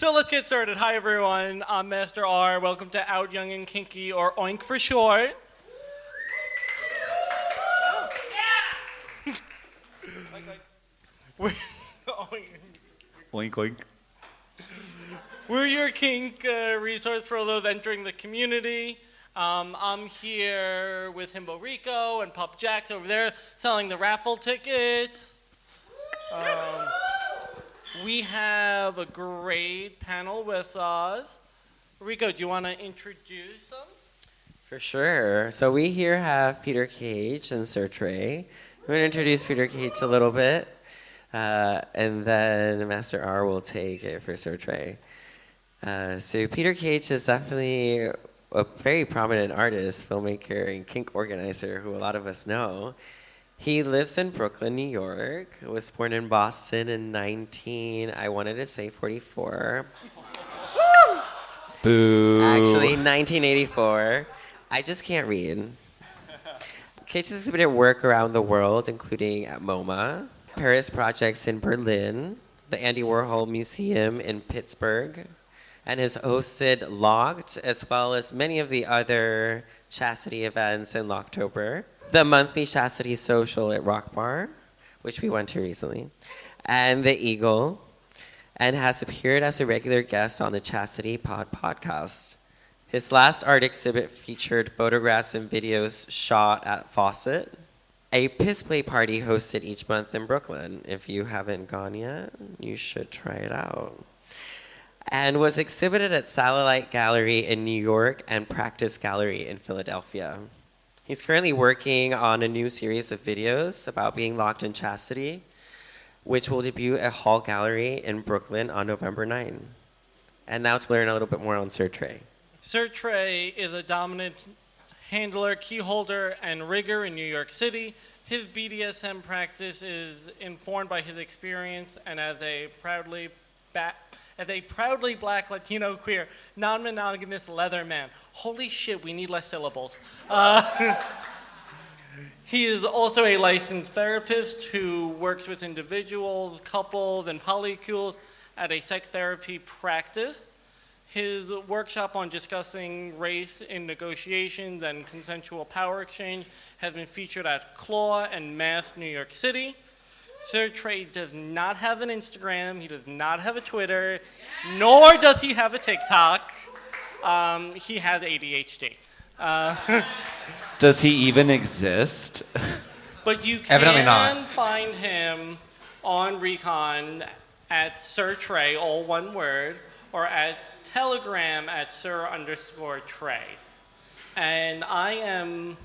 So let's get started. Hi, everyone. I'm Master R. Welcome to Out Young and Kinky, or OYNK for short. We're, Oink, oink. we're your kink resource for those entering the community. I'm here with Himbo Rico and Pup Jax over there selling the raffle tickets. We have a great panel with us. Rico, do you want to introduce them? For sure. So we here have Peter Cage and Sir Trey. I'm going to introduce Peter Cage a little bit, and then Master R will take it for Sir Trey. So Peter Cage is definitely a very prominent artist, filmmaker, and kink organizer who a lot of us know. He lives in Brooklyn, New York. Was born in Boston in 44. Boo. Actually, 1984. I just can't read. Cage has exhibited work around the world, including at MoMA, Paris projects in Berlin, the Andy Warhol Museum in Pittsburgh, and has hosted Locked, as well as many of the other chastity events in Locktober. The monthly Chastity Social at Rock Bar, which we went to recently, and The Eagle, and has appeared as a regular guest on the Chastity Pod podcast. His last art exhibit featured photographs and videos shot at Fawcett, a piss play party hosted each month in Brooklyn. If you haven't gone yet, you should try it out. And was exhibited at Satellite Gallery in New York and Practice Gallery in Philadelphia. He's currently working on a new series of videos about being locked in chastity, which will debut at Hall Gallery in Brooklyn on November 9. And now to learn a little bit more on Sir Trey. Sir Trey is a dominant handler, key holder, and rigger in New York City. His BDSM practice is informed by his experience, and as a proudly black Latino queer, non-monogamous leather man. Holy shit, we need less syllables. He is also a licensed therapist who works with individuals, couples, and polycules at a sex therapy practice. His workshop on discussing race in negotiations and consensual power exchange has been featured at Claw and Mass, New York City. Sir Trey does not have an Instagram, he does not have a Twitter, nor does he have a TikTok. He has ADHD. Does he even exist? But you Evidently can not. find him on Recon at Sir Trey, all one word, or at Telegram at Sir_Trey. And I am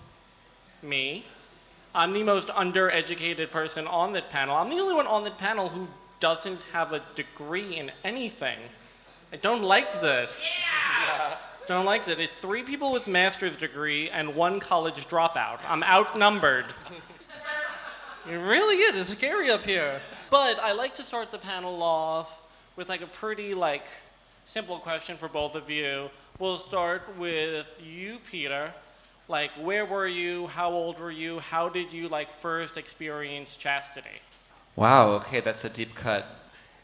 me. I'm the most undereducated person on that panel. I'm the only one on that panel who doesn't have a degree in anything. I don't like that. Yeah. Don't like that. It's 3 people with master's degree and 1 college dropout. I'm outnumbered. It really is. It's scary up here. But I like to start the panel off with like a pretty simple question for both of you. We'll start with you, Peter. Like, where were you? How old were you? How did you first experience chastity? Wow, okay, that's a deep cut.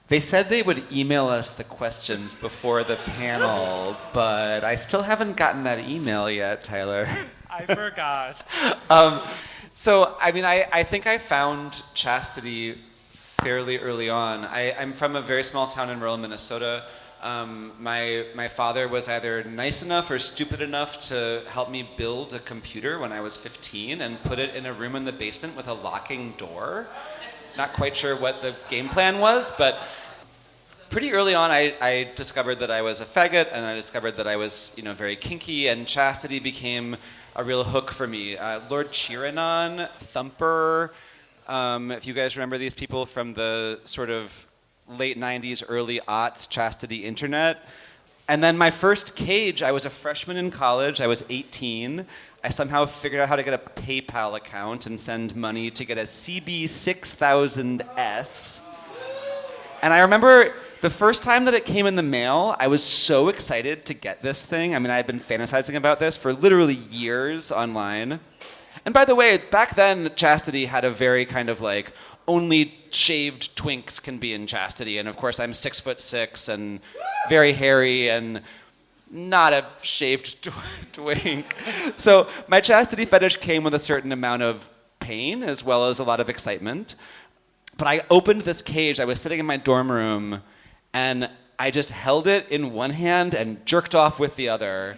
They said they would email us the questions before the panel, but I still haven't gotten that email yet, Tyler. I forgot. I think I found chastity fairly early on. I'm from a very small town in rural Minnesota. My father was either nice enough or stupid enough to help me build a computer when I was 15 and put it in a room in the basement with a locking door. Not quite sure what the game plan was, but pretty early on I discovered that I was a faggot, and I discovered that I was very kinky, and chastity became a real hook for me. Lord Chiranon, Thumper, if you guys remember these people from the sort of late 90s, early aughts chastity internet. And then my first cage, I was a freshman in college, I was 18. I somehow figured out how to get a PayPal account and send money to get a CB6000S. And I remember the first time that it came in the mail, I was so excited to get this thing. I mean, I had been fantasizing about this for literally years online. And by the way, back then, chastity had a very kind of only shaved twinks can be in chastity. And of course, I'm 6'6", and very hairy and not a shaved twink. So my chastity fetish came with a certain amount of pain as well as a lot of excitement. But I opened this cage. I was sitting in my dorm room, and I just held it in one hand and jerked off with the other.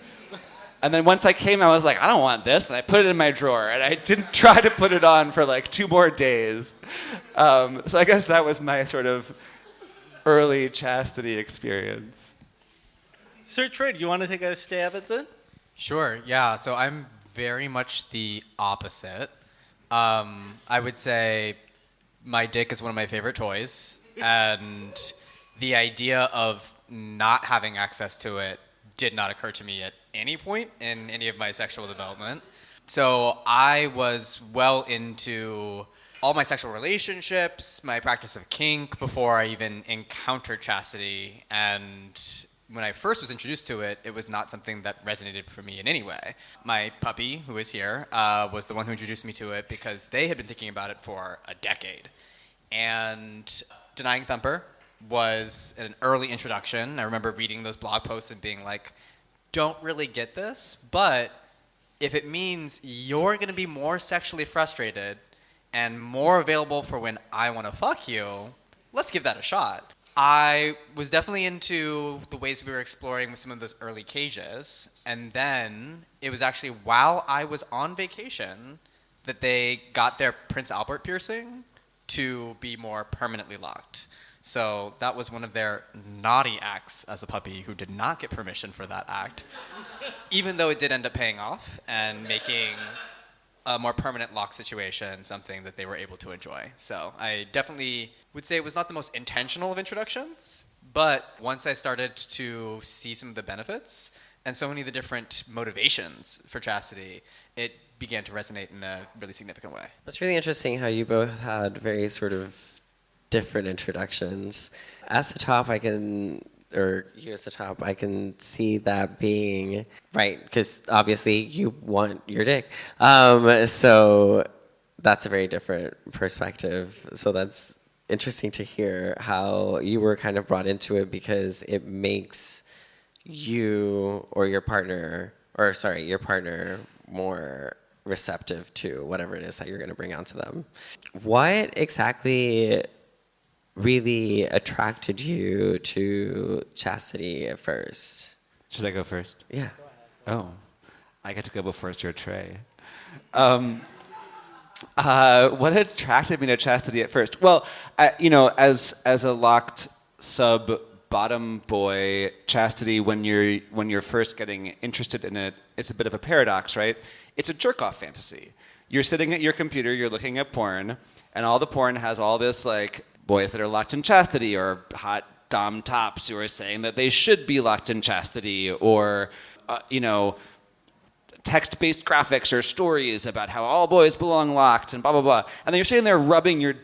And then once I came, I was like, I don't want this. And I put it in my drawer. And I didn't try to put it on for like 2 more days. So I guess that was my sort of early chastity experience. Sir Trey, do you want to take a stab at that? Sure, yeah. So I'm very much the opposite. I would say my dick is one of my favorite toys. And the idea of not having access to it did not occur to me at any point in any of my sexual development. So I was well into all my sexual relationships, my practice of kink before I even encountered chastity. And when I first was introduced to it, it was not something that resonated for me in any way. My puppy, who is here, was the one who introduced me to it because they had been thinking about it for a decade. And Denying Thumper was an early introduction. I remember reading those blog posts and being like, don't really get this, but if it means you're going to be more sexually frustrated and more available for when I want to fuck you, let's give that a shot. I was definitely into the ways we were exploring with some of those early cages, and then it was actually while I was on vacation that they got their Prince Albert piercing to be more permanently locked. So that was one of their naughty acts as a puppy who did not get permission for that act, even though it did end up paying off and making a more permanent lock situation something that they were able to enjoy. So I definitely would say it was not the most intentional of introductions, but once I started to see some of the benefits and so many of the different motivations for chastity, it began to resonate in a really significant way. That's really interesting how you both had very sort of different introductions. As the top, I can see that being right, because obviously you want your dick. So that's a very different perspective. So that's interesting to hear how you were kind of brought into it because it makes you or your partner more receptive to whatever it is that you're going to bring onto them. What exactly really attracted you to chastity at first? Should I go first? Yeah. Oh, I get to go before Sir Trey. What attracted me to chastity at first? Well, as a locked sub bottom boy, chastity when you're first getting interested in it, it's a bit of a paradox, right? It's a jerk-off fantasy. You're sitting at your computer, you're looking at porn, and all the porn has all this like boys that are locked in chastity or hot dom tops who are saying that they should be locked in chastity or, text-based graphics or stories about how all boys belong locked and blah, blah, blah. And then you're sitting there rubbing your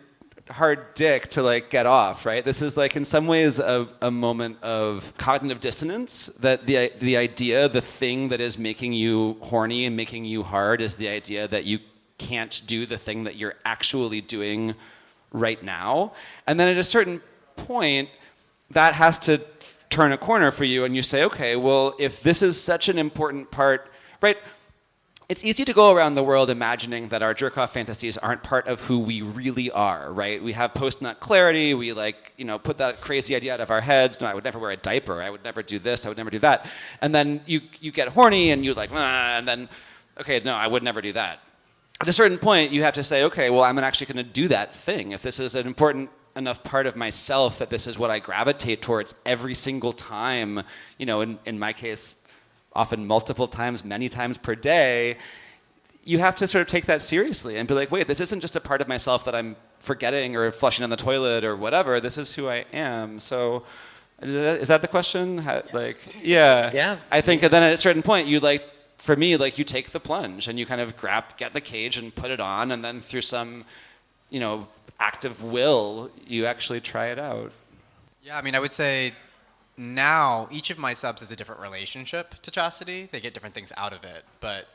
hard dick to like get off, right? This is like in some ways a moment of cognitive dissonance that the idea, the thing that is making you horny and making you hard is the idea that you can't do the thing that you're actually doing right now. And then at a certain point, that has to turn a corner for you and you say, okay, well, if this is such an important part, right? It's easy to go around the world imagining that our jerk-off fantasies aren't part of who we really are, right? We have post-nut clarity, we put that crazy idea out of our heads, no, I would never wear a diaper, I would never do this, I would never do that. And then you get horny and you like, and then, okay, no, I would never do that. At a certain point, you have to say, okay, well, I'm actually going to do that thing. If this is an important enough part of myself that this is what I gravitate towards every single time, in my case, often multiple times, many times per day, you have to sort of take that seriously and be like, wait, this isn't just a part of myself that I'm forgetting or flushing down the toilet or whatever. This is who I am. So is that the question? Yeah. I think then at a certain point, for me, you take the plunge and you kind of get the cage and put it on, and then through some, act of will, you actually try it out. Yeah, I would say now each of my subs is a different relationship to chastity. They get different things out of it. But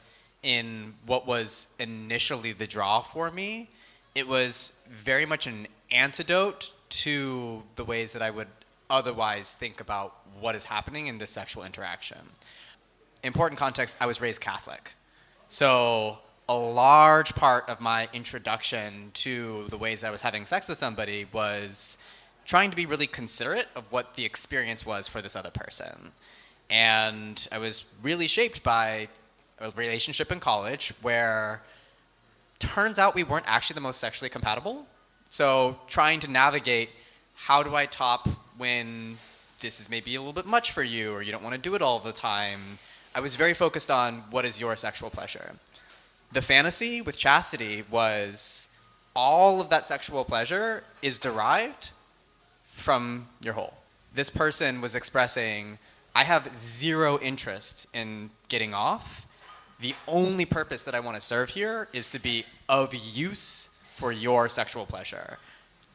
in what was initially the draw for me, it was very much an antidote to the ways that I would otherwise think about what is happening in this sexual interaction. Important context, I was raised Catholic. So a large part of my introduction to the ways I was having sex with somebody was trying to be really considerate of what the experience was for this other person. And I was really shaped by a relationship in college where turns out we weren't actually the most sexually compatible. So trying to navigate, how do I top when this is maybe a little bit much for you or you don't want to do it all the time? I was very focused on what is your sexual pleasure. The fantasy with chastity was all of that sexual pleasure is derived from your hole. This person was expressing, I have zero interest in getting off. The only purpose that I want to serve here is to be of use for your sexual pleasure.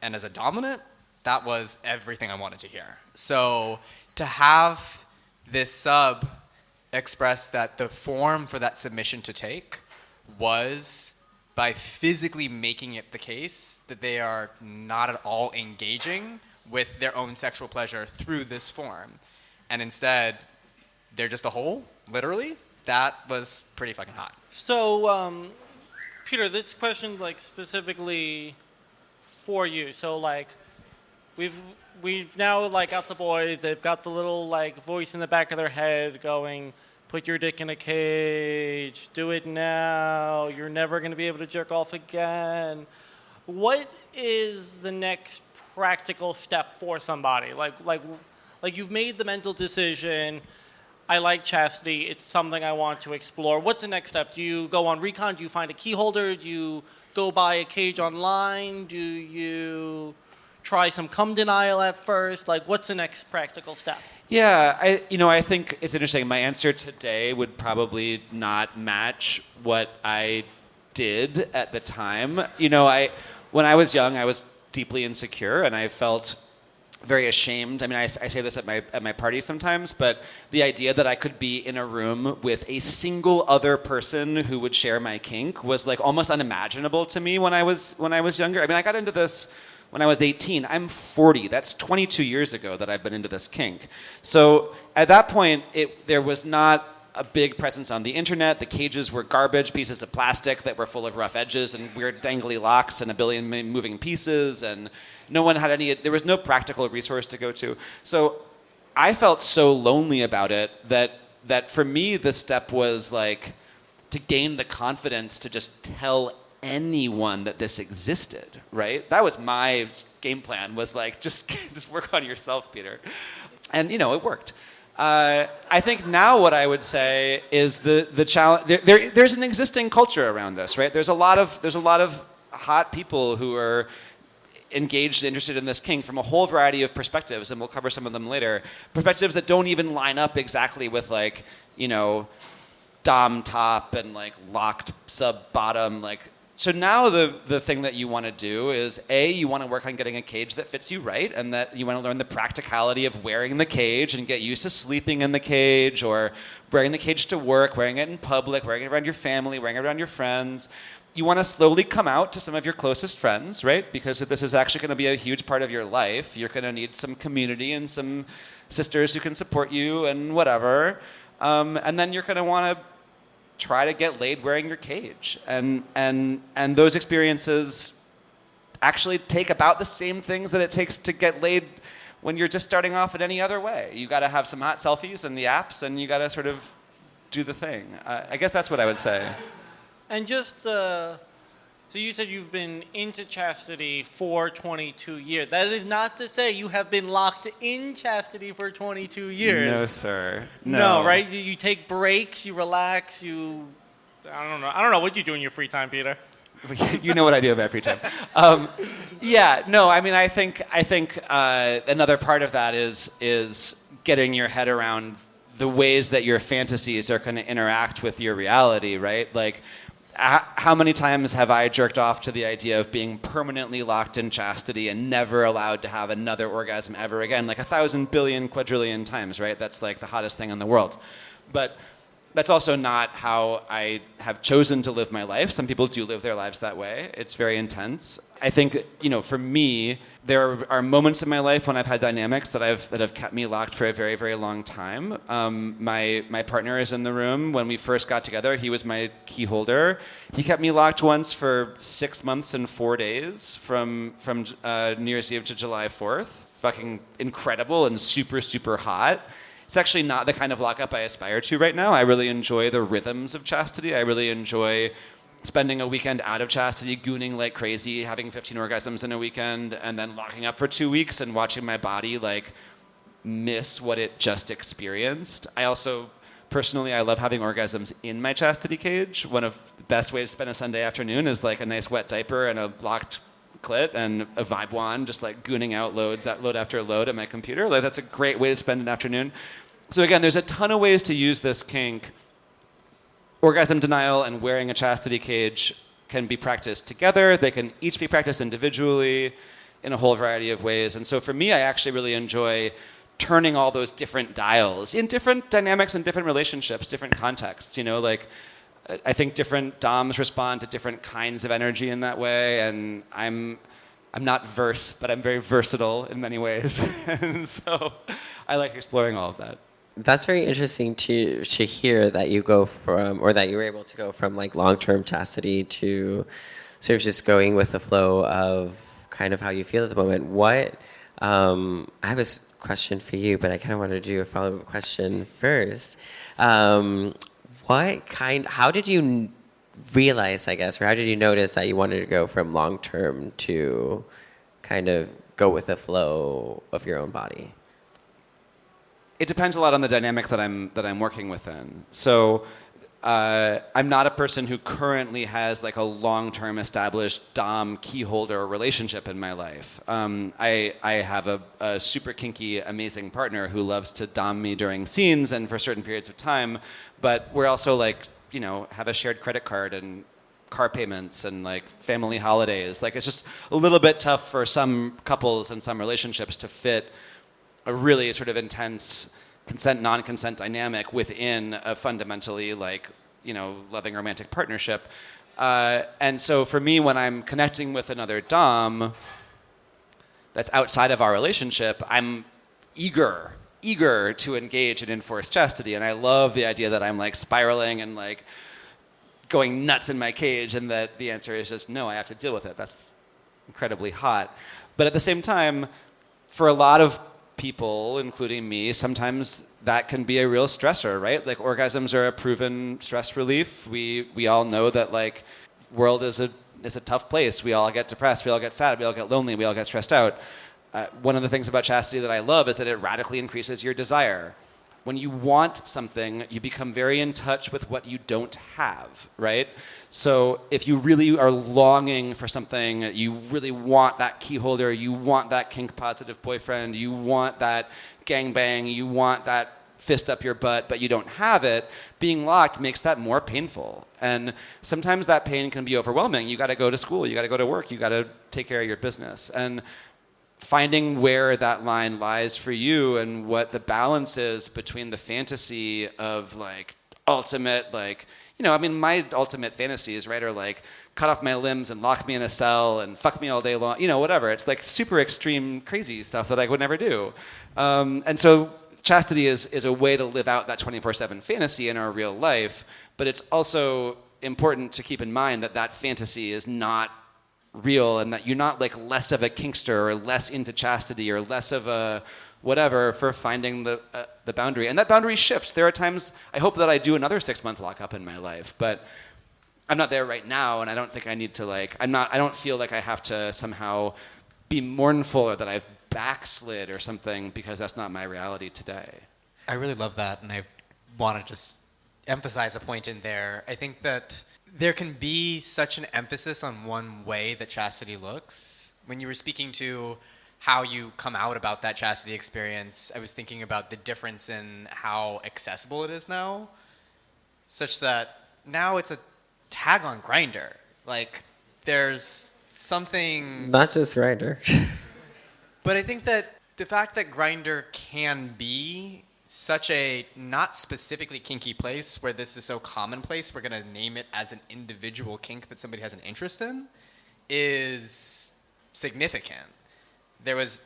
And as a dominant, that was everything I wanted to hear. So to have this sub express that the form for that submission to take was by physically making it the case that they are not at all engaging with their own sexual pleasure through this form. And instead, they're just a hole, literally. That was pretty fucking hot. So, Peter, this question, like, specifically for you. So, like, we've now, like, got the boys. They've got the little, like, voice in the back of their head going, put your dick in a cage, do it now, you're never going to be able to jerk off again. What is the next practical step for somebody? Like you've made the mental decision, I like chastity, it's something I want to explore. What's the next step? Do you go on Recon? Do you find a key holder? Do you go buy a cage online? Do you try some cum denial at first? Like, what's the next practical step? Yeah, I think it's interesting. My answer today would probably not match what I did at the time. When I was young, I was deeply insecure, and I felt very ashamed. I mean, I say this at my parties sometimes, but the idea that I could be in a room with a single other person who would share my kink was like almost unimaginable to me when I was younger. I mean, I got into this when I was 18. I'm 40. That's 22 years ago that I've been into this kink. So at that point, there was not a big presence on the internet. The cages were garbage pieces of plastic that were full of rough edges and weird dangly locks and a billion moving pieces, and no one had there was no practical resource to go to. So I felt so lonely about it that for me the step was like to gain the confidence to just tell anyone that this existed, right? That was my game plan, was like, just work on yourself, Peter. And, it worked. I think now what I would say is the challenge. There's an existing culture around this, right? There's a lot of hot people who are engaged and interested in this kink from a whole variety of perspectives, and we'll cover some of them later. Perspectives that don't even line up exactly with like, dom top and like locked sub bottom, like. So now the thing that you want to do is, you want to work on getting a cage that fits you right, and that you want to learn the practicality of wearing the cage and get used to sleeping in the cage, or wearing the cage to work, wearing it in public, wearing it around your family, wearing it around your friends. You want to slowly come out to some of your closest friends, right? Because if this is actually going to be a huge part of your life, you're going to need some community and some sisters who can support you and whatever. And then you're going to want to try to get laid wearing your cage. And those experiences actually take about the same things that it takes to get laid when you're just starting off in any other way. You got to have some hot selfies and the apps, and you got to sort of do the thing. I guess that's what I would say. And just, so you said you've been into chastity for 22 years. That is not to say you have been locked in chastity for 22 years. No, sir. No, right? You take breaks, you relax, I don't know what you do in your free time, Peter. You know what I do in my free time. I think another part of that is getting your head around the ways that your fantasies are going to interact with your reality, right? Like, how many times have I jerked off to the idea of being permanently locked in chastity and never allowed to have another orgasm ever again? Like 1,000 billion quadrillion times, right? That's like the hottest thing in the world. But That's also not how I have chosen to live my life. Some people do live their lives that way. It's very intense. I think, for me, there are moments in my life when I've had dynamics that have kept me locked for a very, very long time. My partner is in the room. When we first got together, he was my key holder. He kept me locked once for 6 months and 4 days from New Year's Eve to July 4th. Fucking incredible and super, super hot. It's actually not the kind of lockup I aspire to right now. I really enjoy the rhythms of chastity. I really enjoy spending a weekend out of chastity, gooning like crazy, having 15 orgasms in a weekend, and then locking up for 2 weeks and watching my body like miss what it just experienced. I also, personally, I love having orgasms in my chastity cage. One of the best ways to spend a Sunday afternoon is like a nice wet diaper and a locked clit and a vibe wand, just like gooning out load after load at my computer. Like that's a great way to spend an afternoon. So again, there's a ton of ways to use this kink. Orgasm denial and wearing a chastity cage can be practiced together. They can each be practiced individually in a whole variety of ways. And so for me, I actually really enjoy turning all those different dials in different dynamics and different relationships, different contexts. I think different DOMs respond to different kinds of energy in that way, and I'm not verse, but I'm very versatile in many ways. And so I like exploring all of that. That's very interesting to hear that you go from, or that you were able to go from like long-term chastity to sort of just going with the flow of kind of how you feel at the moment. I have a question for you, but I kind of want to do a follow-up question first. How did you realize, I guess, or how did you notice that you wanted to go from long-term to kind of go with the flow of your own body? It depends a lot on the dynamic that I'm working within. So I'm not a person who currently has like a long-term established dom key holder relationship in my life. I have a super kinky, amazing partner who loves to dom me during scenes and for certain periods of time, but we're also like, have a shared credit card and car payments and like family holidays. Like it's just a little bit tough for some couples and some relationships to fit a really sort of intense consent, non-consent dynamic within a fundamentally like, loving romantic partnership. And so for me, when I'm connecting with another dom that's outside of our relationship, I'm eager to engage in enforced chastity. And I love the idea that I'm like spiraling and like going nuts in my cage, and that the answer is just, no, I have to deal with it. That's incredibly hot. But at the same time, for a lot of people, including me, sometimes that can be a real stressor, right? Like orgasms are a proven stress relief. We all know that like world is a tough place. We all get depressed. We all get sad. We all get lonely. We all get stressed out. One of the things about chastity that I love is that it radically increases your desire. When you want something, you become very in touch with what you don't have, right? So if you really are longing for something, you really want that key holder, you want that kink positive boyfriend, you want that gangbang, you want that fist up your butt, but you don't have it, being locked makes that more painful. And sometimes that pain can be overwhelming. You gotta go to school, you gotta go to work, you gotta take care of your business. And finding where that line lies for you and what the balance is between the fantasy of like ultimate, like, my ultimate fantasies, right, are like cut off my limbs and lock me in a cell and fuck me all day long, whatever. It's like super extreme, crazy stuff that I would never do. And so chastity is a way to live out that 24/7 fantasy in our real life, but it's also important to keep in mind that that fantasy is not real, and that you're not like less of a kinkster or less into chastity or less of a whatever for finding the boundary. And that boundary shifts. There are times I hope that I do another 6-month lockup in my life, but I'm not there right now, and I don't think I need to I don't feel like I have to somehow be mournful or that I've backslid or something, because that's not my reality today. I really love that, and I want to just emphasize a point in there. I think that there can be such an emphasis on one way that chastity looks. When you were speaking to how you come out about that chastity experience, I was thinking about the difference in how accessible it is now, such that now it's a tag on Grindr. Like, there's something... Not just Grindr. But I think that the fact that Grindr can be such a not specifically kinky place where this is so commonplace, we're going to name it as an individual kink that somebody has an interest in, is significant. There was,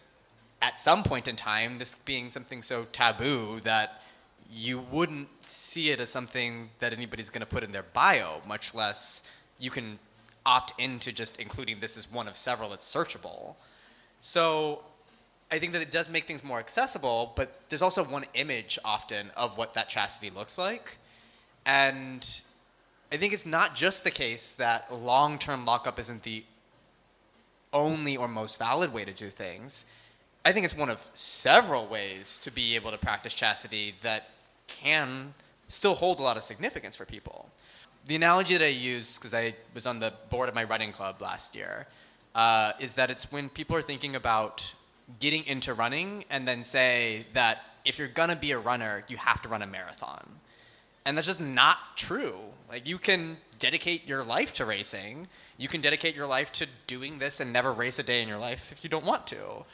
at some point in time, this being something so taboo that you wouldn't see it as something that anybody's going to put in their bio, much less you can opt into just including this as one of several that's searchable. So I think that it does make things more accessible, but there's also one image often of what that chastity looks like. And I think it's not just the case that long-term lockup isn't the only or most valid way to do things. I think it's one of several ways to be able to practice chastity that can still hold a lot of significance for people. The analogy that I use, because I was on the board of my running club last year, is that it's when people are thinking about getting into running and then say that if you're gonna be a runner, you have to run a marathon. And that's just not true. Like, you can dedicate your life to racing. You can dedicate your life to doing this and never race a day in your life if you don't want to.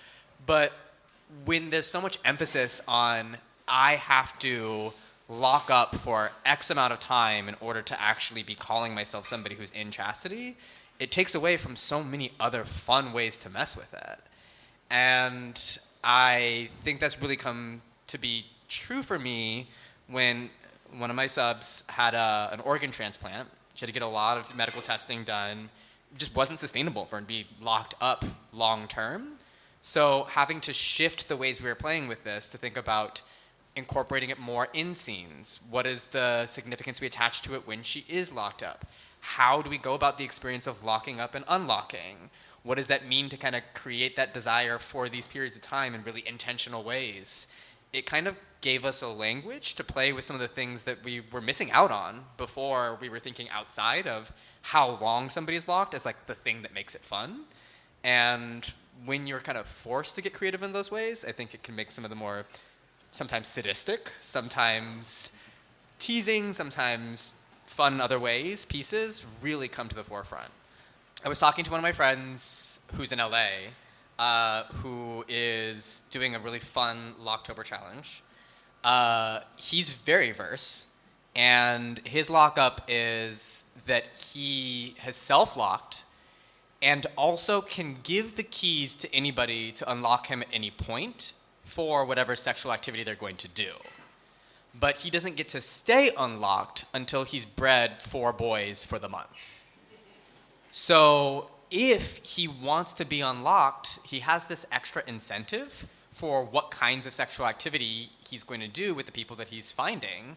But when there's so much emphasis on, I have to lock up for X amount of time in order to actually be calling myself somebody who's in chastity, it takes away from so many other fun ways to mess with it. And I think that's really come to be true for me when one of my subs had an organ transplant. She had to get a lot of medical testing done. It just wasn't sustainable for her to be locked up long term. So having to shift the ways we were playing with this to think about incorporating it more in scenes. What is the significance we attach to it when she is locked up? How do we go about the experience of locking up and unlocking? What does that mean to kind of create that desire for these periods of time in really intentional ways? It kind of gave us a language to play with some of the things that we were missing out on before we were thinking outside of how long somebody is locked as like the thing that makes it fun. And when you're kind of forced to get creative in those ways, I think it can make some of the more sometimes sadistic, sometimes teasing, sometimes fun in other ways pieces really come to the forefront. I was talking to one of my friends who's in LA, who is doing a really fun Locktober challenge. He's very verse, and his lockup is that he has self-locked and also can give the keys to anybody to unlock him at any point for whatever sexual activity they're going to do. But he doesn't get to stay unlocked until he's bred 4 boys for the month. So if he wants to be unlocked, he has this extra incentive for what kinds of sexual activity he's going to do with the people that he's finding.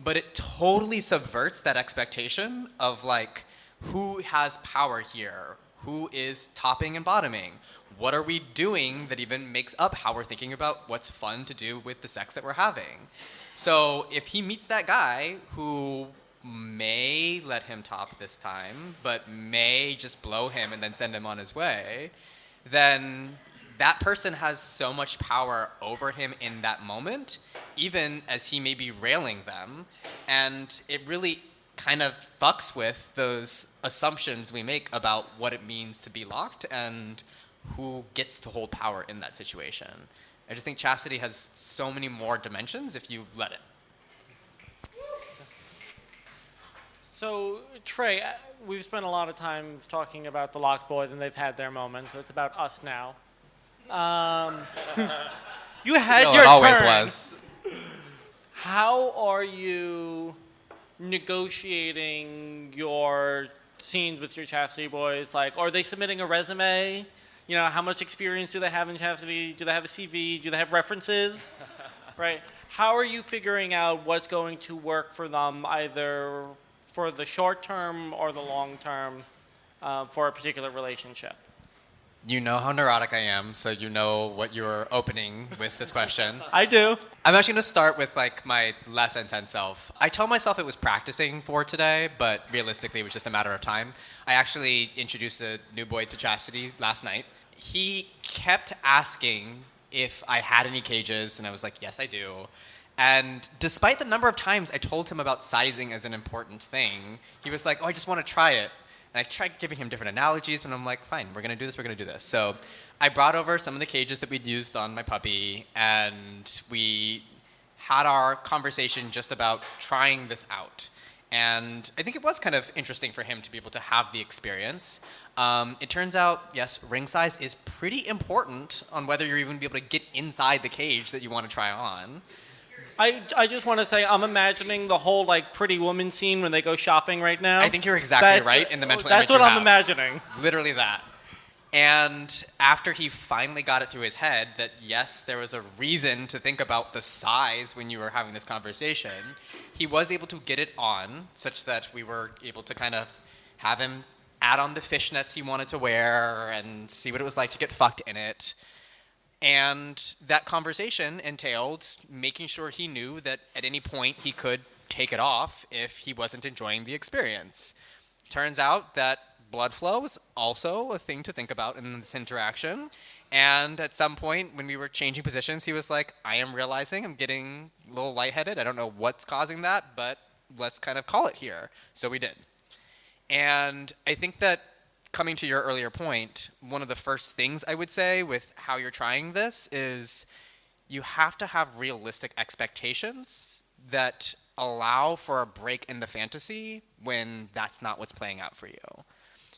But it totally subverts that expectation of like, who has power here? Who is topping and bottoming? What are we doing that even makes up how we're thinking about what's fun to do with the sex that we're having? So if he meets that guy who may let him top this time, but may just blow him and then send him on his way, then that person has so much power over him in that moment, even as he may be railing them. And it really kind of fucks with those assumptions we make about what it means to be locked and who gets to hold power in that situation. I just think chastity has so many more dimensions if you let it. So, Trey, we've spent a lot of time talking about the locked boys, and they've had their moment, so it's about us now. You had your turn. It always was. How are you negotiating your scenes with your chastity boys? Like, are they submitting a resume? You know, how much experience do they have in chastity? Do they have a CV? Do they have references? Right? How are you figuring out what's going to work for them, either for the short term or the long term, for a particular relationship? You know how neurotic I am, so you know what you're opening with this question. I do. I'm actually going to start with like my less intense self. I told myself it was practicing for today, but realistically it was just a matter of time. I actually introduced a new boy to chastity last night. He kept asking if I had any cages, and I was like, yes, I do. And despite the number of times I told him about sizing as an important thing, he was like, oh, I just want to try it. And I tried giving him different analogies, and I'm like, fine, we're going to do this. So I brought over some of the cages that we'd used on my puppy, and we had our conversation just about trying this out. And I think it was kind of interesting for him to be able to have the experience. It turns out, yes, ring size is pretty important on whether you're even be able to get inside the cage that you want to try on. I just want to say I'm imagining the whole like Pretty Woman scene when they go shopping right now. I think you're exactly right in the mental image That's what you I'm have. imagining. Literally that. And after he finally got it through his head that, yes, there was a reason to think about the size when you were having this conversation, he was able to get it on such that we were able to kind of have him add on the fishnets he wanted to wear and see what it was like to get fucked in it. And that conversation entailed making sure he knew that at any point he could take it off if he wasn't enjoying the experience. Turns out that blood flow was also a thing to think about in this interaction. And at some point when we were changing positions, he was like, I am realizing I'm getting a little lightheaded. I don't know what's causing that, but let's kind of call it here. So we did. And I think that coming to your earlier point, one of the first things I would say with how you're trying this is you have to have realistic expectations that allow for a break in the fantasy when that's not what's playing out for you.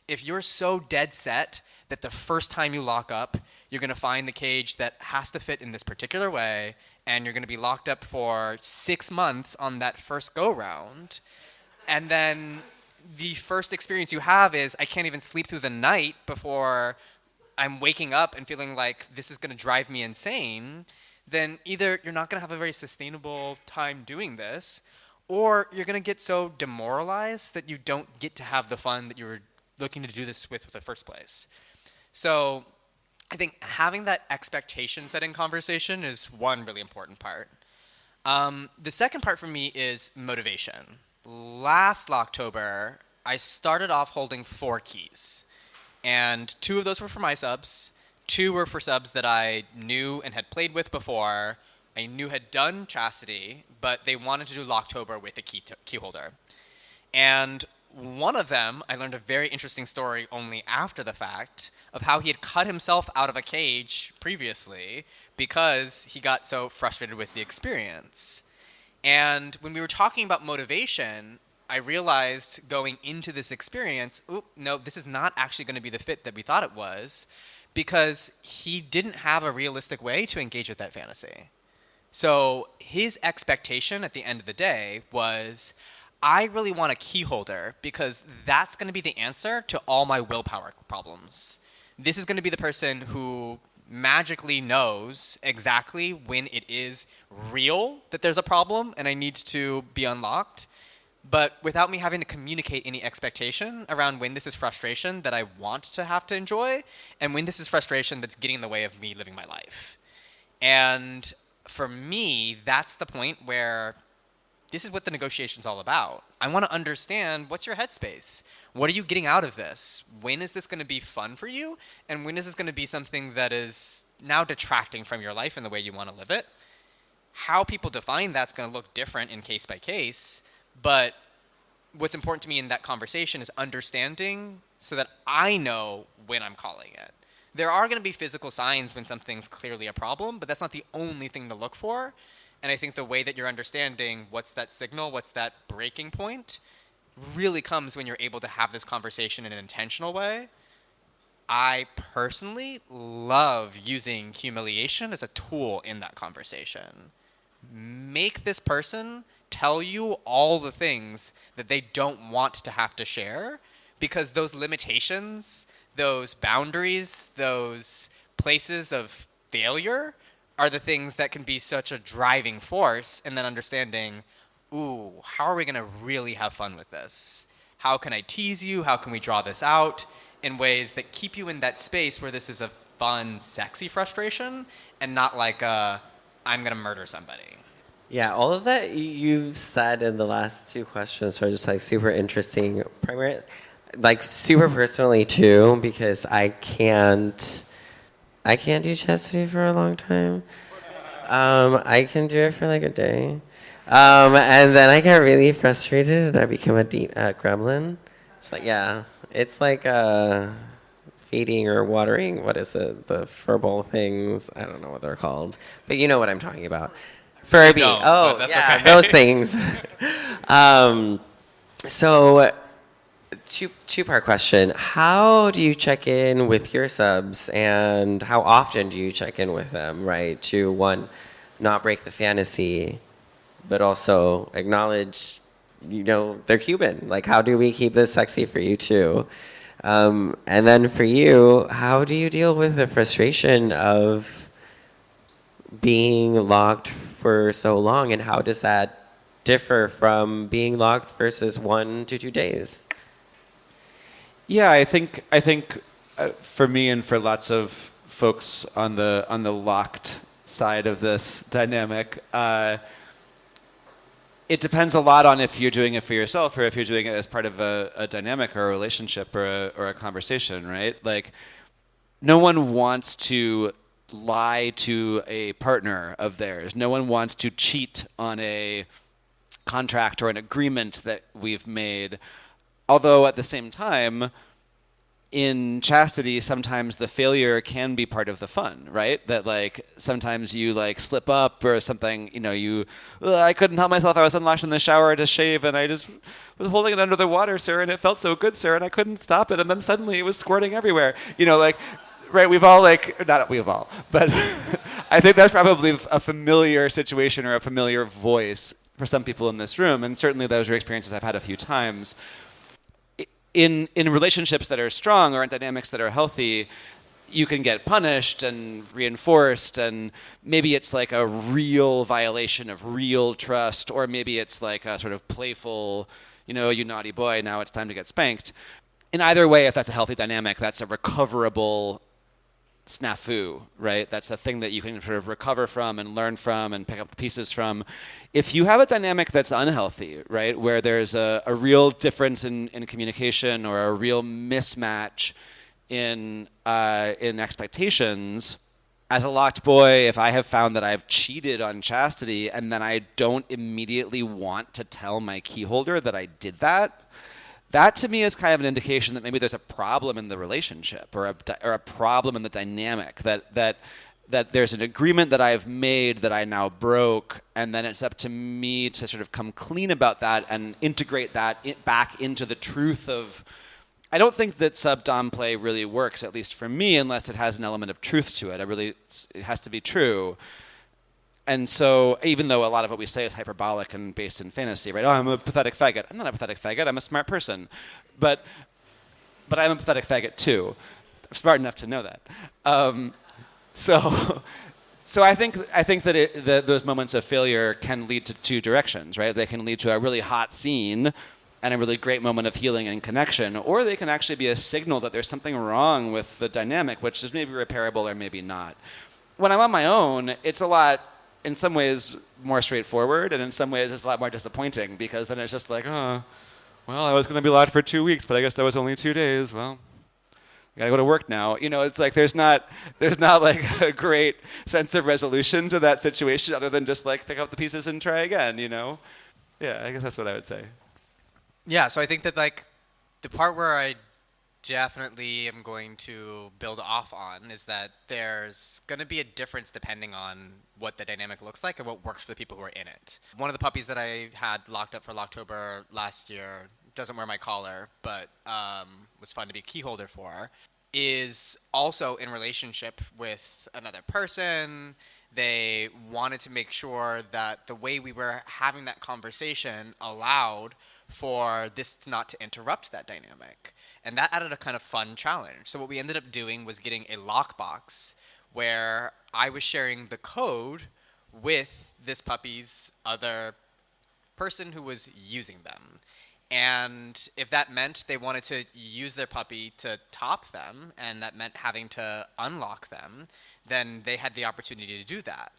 If you're so dead set that the first time you lock up, you're going to find the cage that has to fit in this particular way, and you're going to be locked up for 6 months on that first go-round, and then the first experience you have is, I can't even sleep through the night before I'm waking up and feeling like this is going to drive me insane, then either you're not going to have a very sustainable time doing this, or you're going to get so demoralized that you don't get to have the fun that you were looking to do this with in the first place. So I think having that expectation setting conversation is one really important part. The second part for me is motivation. Last October, I started off holding 4 keys. And 2 of those were for my subs. 2 were for subs that I knew and had played with before. I knew had done Chastity, but they wanted to do Locktober with a key holder. And one of them, I learned a very interesting story only after the fact of how he had cut himself out of a cage previously because he got so frustrated with the experience. And when we were talking about motivation, I realized going into this experience, no, this is not actually going to be the fit that we thought it was, because he didn't have a realistic way to engage with that fantasy. So his expectation at the end of the day was, I really want a key holder because that's going to be the answer to all my willpower problems. This is going to be the person who magically knows exactly when it is real that there's a problem and I need to be unlocked, but without me having to communicate any expectation around when this is frustration that I want to have to enjoy and when this is frustration that's getting in the way of me living my life. And for me, that's the point where this is what the negotiation's all about. I want to understand, what's your headspace? What are you getting out of this? When is this going to be fun for you? And when is this going to be something that is now detracting from your life and the way you want to live it? How people define that's going to look different in case by case. But what's important to me in that conversation is understanding so that I know when I'm calling it. There are going to be physical signs when something's clearly a problem, but that's not the only thing to look for. And I think the way that you're understanding what's that signal, what's that breaking point, really comes when you're able to have this conversation in an intentional way. I personally love using humiliation as a tool in that conversation. Make this person tell you all the things that they don't want to have to share, because those limitations, those boundaries, those places of failure are the things that can be such a driving force, and then understanding, ooh, how are we going to really have fun with this? How can I tease you? How can we draw this out in ways that keep you in that space where this is a fun, sexy frustration and not like a, I'm going to murder somebody? Yeah, all of that you've said in the last 2 questions are just like super interesting. Primarily, like super personally too, because I can't do chastity for a long time. I can do it for like a day. And then I get really frustrated and I become a gremlin. It's like, yeah, it's like feeding or watering, what is it, the furball things? I don't know what they're called. But you know what I'm talking about. Furby. don't, Oh, but that's yeah, okay. those things. So, two-part question. How do you check in with your subs, and how often do you check in with them, right? To, one, not break the fantasy, but also acknowledge, they're human. Like, how do we keep this sexy for you, too? And then for you, how do you deal with the frustration of being locked for so long, and how does that differ from being locked versus 1 to 2 days? Yeah, I think for me and for lots of folks on the locked side of this dynamic, it depends a lot on if you're doing it for yourself or if you're doing it as part of a dynamic or a relationship or a conversation, right? Like, no one wants to lie to a partner of theirs. No one wants to cheat on a contract or an agreement that we've made. Although at the same time, in chastity, sometimes the failure can be part of the fun, right? That like sometimes you like slip up or something, I couldn't help myself. I was unlocked in the shower to shave and I just was holding it under the water, sir, and it felt so good, sir, and I couldn't stop it. And then suddenly it was squirting everywhere. Right, we've all not we've all, but I think that's probably a familiar situation or a familiar voice for some people in this room. And certainly those are experiences I've had a few times. In relationships that are strong or in dynamics that are healthy, you can get punished and reinforced, and maybe it's like a real violation of real trust, or maybe it's like a sort of playful, you naughty boy, now it's time to get spanked. In either way, if that's a healthy dynamic, that's a recoverable snafu, right? That's a thing that you can sort of recover from and learn from and pick up the pieces from. If you have a dynamic that's unhealthy, right, where there's a real difference in communication or a real mismatch in expectations, as a locked boy, if I have found that I've cheated on chastity and then I don't immediately want to tell my key holder that I did that, that to me is kind of an indication that maybe there's a problem in the relationship or a problem in the dynamic, that there's an agreement that I've made that I now broke, and then it's up to me to sort of come clean about that and integrate that back into the truth of. I don't think that sub-dom play really works, at least for me, unless it has an element of truth to it. It has to be true. And so, even though a lot of what we say is hyperbolic and based in fantasy, right? Oh, I'm a pathetic faggot. I'm not a pathetic faggot. I'm a smart person. But I'm a pathetic faggot too. I'm smart enough to know that. So I think that those moments of failure can lead to two directions, right? They can lead to a really hot scene and a really great moment of healing and connection, or they can actually be a signal that there's something wrong with the dynamic, which is maybe repairable or maybe not. When I'm on my own, it's a lot, in some ways, more straightforward, and in some ways it's a lot more disappointing, because then it's just like, oh, well, I was going to be locked for 2 weeks, but I guess that was only 2 days. Well, I gotta go to work now. It's like there's not like a great sense of resolution to that situation other than just like pick up the pieces and try again, Yeah, I guess that's what I would say. Yeah, so I think that like the part where I definitely am going to build off on is that there's going to be a difference depending on what the dynamic looks like and what works for the people who are in it. One of the puppies that I had locked up for Locktober last year, doesn't wear my collar, but was fun to be a key holder for, is also in relationship with another person. They wanted to make sure that the way we were having that conversation allowed for this not to interrupt that dynamic. And that added a kind of fun challenge. So what we ended up doing was getting a lockbox where I was sharing the code with this puppy's other person who was using them. And if that meant they wanted to use their puppy to top them, and that meant having to unlock them, then they had the opportunity to do that.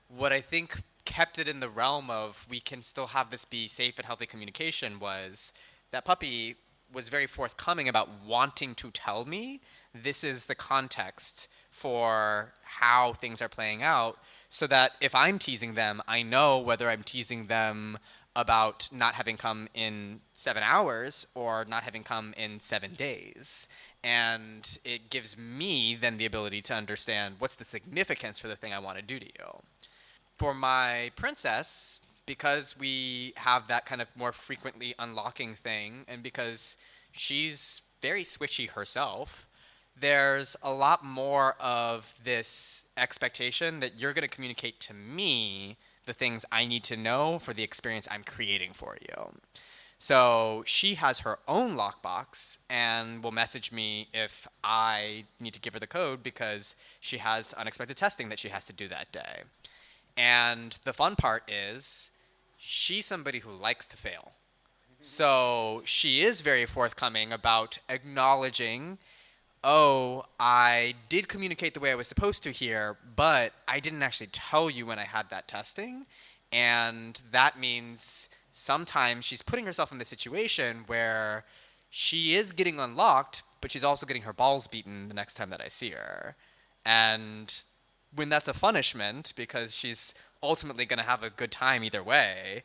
What I think kept it in the realm of we can still have this be safe and healthy communication was that puppy was very forthcoming about wanting to tell me this is the context for how things are playing out, so that if I'm teasing them, I know whether I'm teasing them about not having come in 7 hours or not having come in 7 days. And it gives me then the ability to understand what's the significance for the thing I want to do to you. For my princess, because we have that kind of more frequently unlocking thing, and because she's very switchy herself, there's a lot more of this expectation that you're going to communicate to me the things I need to know for the experience I'm creating for you. So she has her own lockbox and will message me if I need to give her the code because she has unexpected testing that she has to do that day. And the fun part is she's somebody who likes to fail. So she is very forthcoming about acknowledging, oh, I did communicate the way I was supposed to here, but I didn't actually tell you when I had that testing. And that means sometimes she's putting herself in the situation where she is getting unlocked, but she's also getting her balls beaten the next time that I see her. And when that's a punishment, because she's ultimately going to have a good time either way,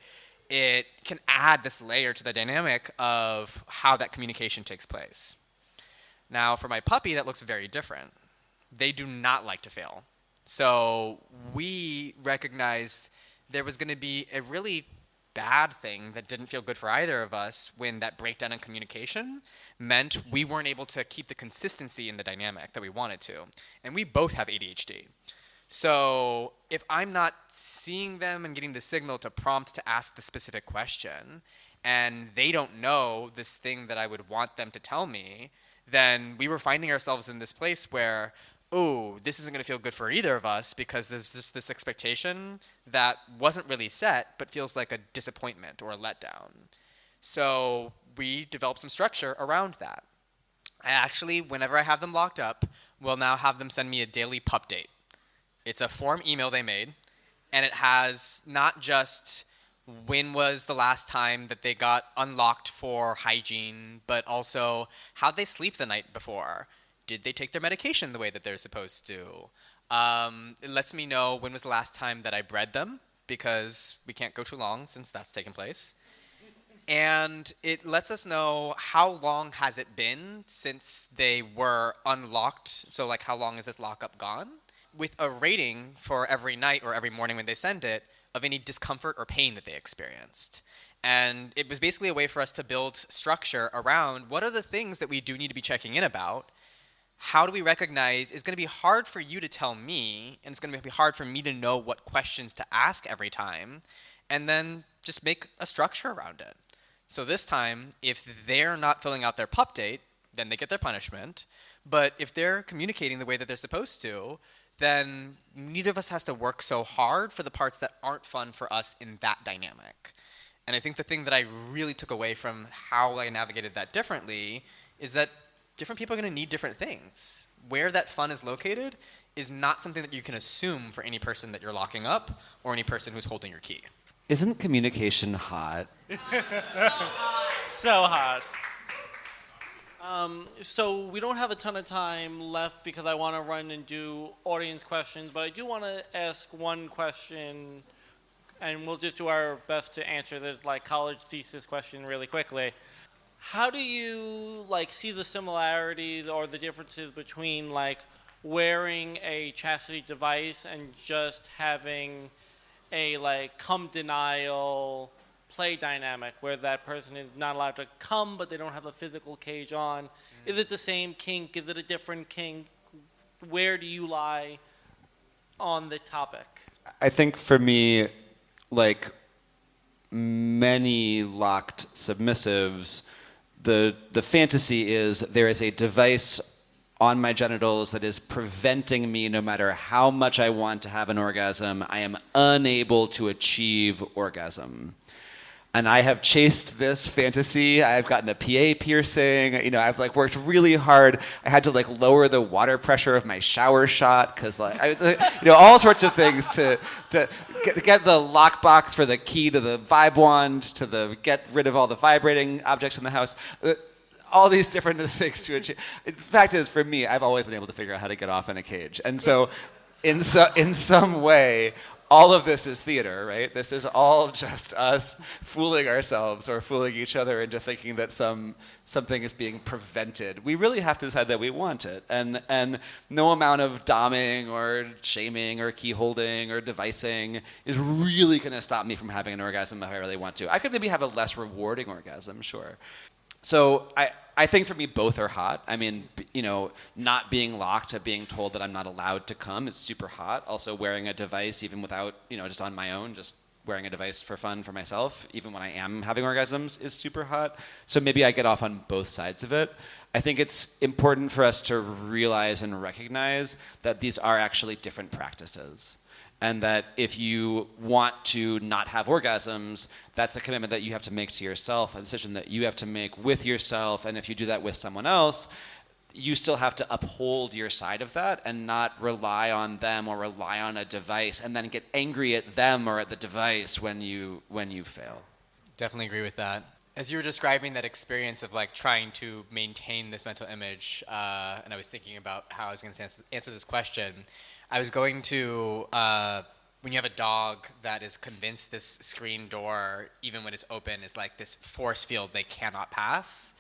it can add this layer to the dynamic of how that communication takes place. Now, for my puppy, that looks very different. They do not like to fail. So we recognized there was going to be a really bad thing that didn't feel good for either of us when that breakdown in communication meant we weren't able to keep the consistency in the dynamic that we wanted to. And we both have ADHD. So if I'm not seeing them and getting the signal to prompt to ask the specific question, and they don't know this thing that I would want them to tell me, then we were finding ourselves in this place where, oh, this isn't going to feel good for either of us because there's just this expectation that wasn't really set but feels like a disappointment or a letdown. So we developed some structure around that. I actually, whenever I have them locked up, will now have them send me a daily pup date. It's a form email they made, and it has not just when was the last time that they got unlocked for hygiene, but also how'd they sleep the night before? Did they take their medication the way that they're supposed to? It lets me know when was the last time that I bred them, because we can't go too long since that's taken place. And it lets us know how long has it been since they were unlocked, so like how long is this lockup gone? With a rating for every night or every morning when they send it of any discomfort or pain that they experienced. And it was basically a way for us to build structure around what are the things that we do need to be checking in about. How do we recognize it's going to be hard for you to tell me, and it's going to be hard for me to know what questions to ask every time, and then just make a structure around it. So this time, if they're not filling out their pup date, then they get their punishment. But if they're communicating the way that they're supposed to, then neither of us has to work so hard for the parts that aren't fun for us in that dynamic. And I think the thing that I really took away from how I navigated that differently is that different people are going to need different things. Where that fun is located is not something that you can assume for any person that you're locking up or any person who's holding your key. Isn't communication hot? So hot. So we don't have a ton of time left because I want to run and do audience questions, but I do want to ask one question, and we'll just do our best to answer the college thesis question really quickly. How do you see the similarities or the differences between wearing a chastity device and just having a cum denial play dynamic where that person is not allowed to come but they don't have a physical cage on? Is it the same kink? Is it a different kink? Where do you lie on the topic? I think for me, like many locked submissives, the fantasy is there is a device on my genitals that is preventing me, no matter how much I want to have an orgasm, I am unable to achieve orgasm. And I have chased this fantasy. I've gotten a PA piercing. I've worked really hard. I had to lower the water pressure of my shower shot because all sorts of things to get the lockbox for the key to the vibe wand, to get rid of all the vibrating objects in the house. All these different things to achieve. The fact is, for me, I've always been able to figure out how to get off in a cage. And so in some way, all of this is theater, right? This is all just us fooling ourselves or fooling each other into thinking that something is being prevented. We really have to decide that we want it. And no amount of doming or shaming or key holding or devising is really going to stop me from having an orgasm if I really want to. I could maybe have a less rewarding orgasm, sure. So I think for me, both are hot. I mean, not being locked, being told that I'm not allowed to come is super hot. Also wearing a device, even without, just on my own, just wearing a device for fun for myself, even when I am having orgasms, is super hot. So maybe I get off on both sides of it. I think it's important for us to realize and recognize that these are actually different practices. And that if you want to not have orgasms, that's a commitment that you have to make to yourself, a decision that you have to make with yourself. And if you do that with someone else, you still have to uphold your side of that and not rely on them or rely on a device and then get angry at them or at the device when you fail. Definitely agree with that. As you were describing that experience of like trying to maintain this mental image, and I was thinking about how I was going to answer this question, I was going to, when you have a dog that is convinced this screen door, even when it's open, is like this force field they cannot pass.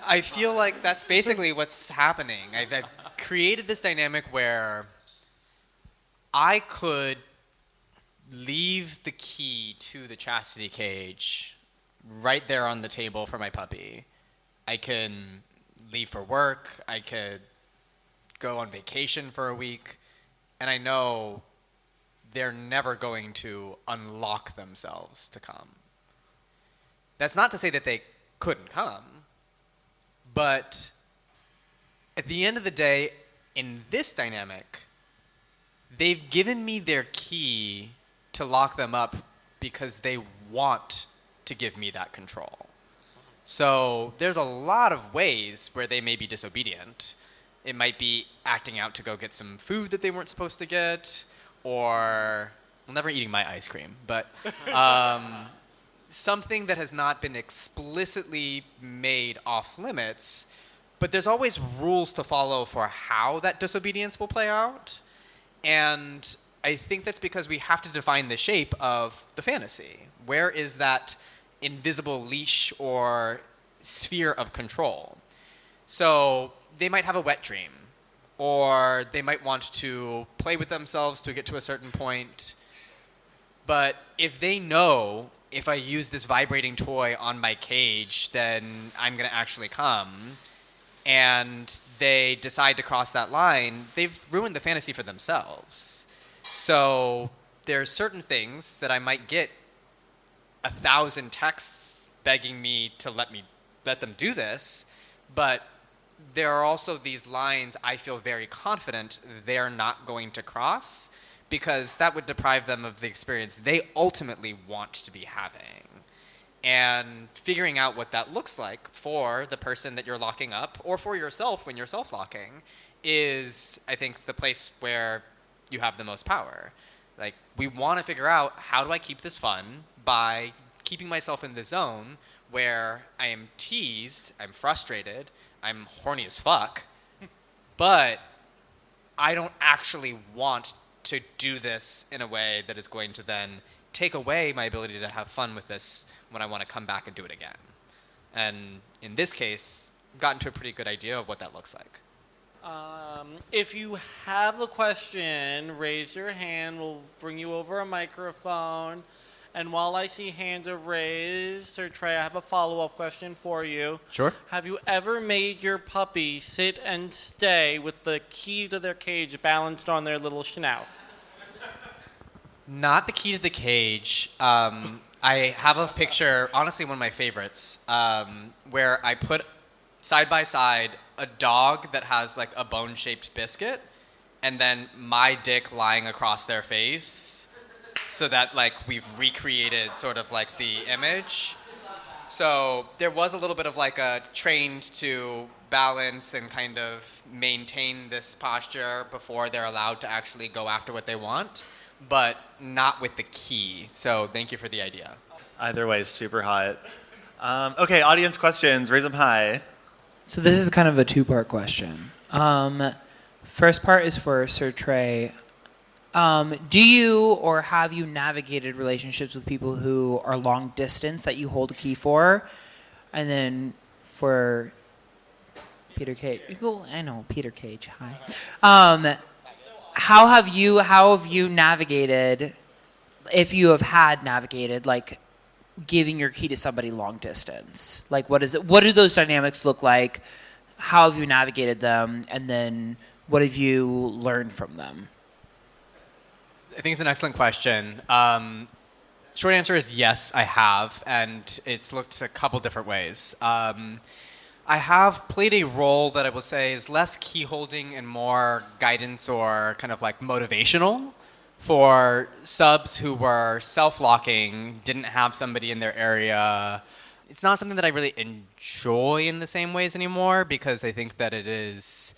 I feel like that's basically what's happening. I've created this dynamic where I could leave the key to the chastity cage right there on the table for my puppy. I can leave for work. I could go on vacation for a week, and I know they're never going to unlock themselves to come. That's not to say that they couldn't come, but at the end of the day, in this dynamic, they've given me their key to lock them up because they want to give me that control. So there's a lot of ways where they may be disobedient. It might be acting out to go get some food that they weren't supposed to get, or, well, never eating my ice cream, but something that has not been explicitly made off limits, but there's always rules to follow for how that disobedience will play out. And I think that's because we have to define the shape of the fantasy. Where is that invisible leash or sphere of control? So they might have a wet dream, or they might want to play with themselves to get to a certain point. But if they know if I use this vibrating toy on my cage, then I'm going to actually come, and they decide to cross that line, they've ruined the fantasy for themselves. So there's certain things that I might get 1,000 texts begging me to let them do this, but there are also these lines I feel very confident they're not going to cross, because that would deprive them of the experience they ultimately want to be having. And figuring out what that looks like for the person that you're locking up, or for yourself when you're self-locking, is, I think, the place where you have the most power. Like, we want to figure out, how do I keep this fun by keeping myself in the zone where I am teased, I'm frustrated, I'm horny as fuck, but I don't actually want to do this in a way that is going to then take away my ability to have fun with this when I want to come back and do it again. And in this case, I've gotten to a pretty good idea of what that looks like. If you have a question, raise your hand. We'll bring you over a microphone. And while I see hands are raised, Sir Trey, I have a follow-up question for you. Sure. Have you ever made your puppy sit and stay with the key to their cage balanced on their little snout? Not the key to the cage. I have a picture, honestly one of my favorites, where I put side by side a dog that has like a bone-shaped biscuit, and then my dick lying across their face, so that like we've recreated sort of like the image. So there was a little bit of like a trained to balance and kind of maintain this posture before they're allowed to actually go after what they want, but not with the key. So thank you for the idea. Either way is super hot. Okay, audience questions, raise them high. So this is kind of a two-part question. First part is for Sir Trey. Do you or have you navigated relationships with people who are long distance that you hold a key for? And then for Peter Cage. Well, I know Peter Cage. Hi. How have you navigated, if you have had navigated, like giving your key to somebody long distance? Like, what do those dynamics look like? How have you navigated them? And then what have you learned from them? I think it's an excellent question. Short answer is yes, I have, and it's looked a couple different ways. I have played a role that I will say is less key holding and more guidance or kind of like motivational for subs who were self-locking, didn't have somebody in their area. It's not something that I really enjoy in the same ways anymore because I think that it is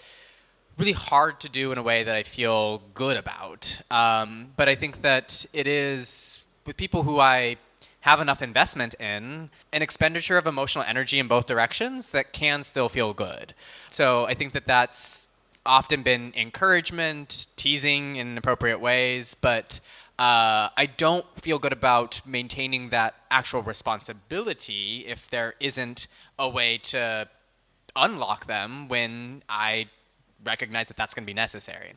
really hard to do in a way that I feel good about. But I think that it is, with people who I have enough investment in, an expenditure of emotional energy in both directions that can still feel good. So I think that that's often been encouragement, teasing in appropriate ways, but I don't feel good about maintaining that actual responsibility if there isn't a way to unlock them when I recognize that that's going to be necessary.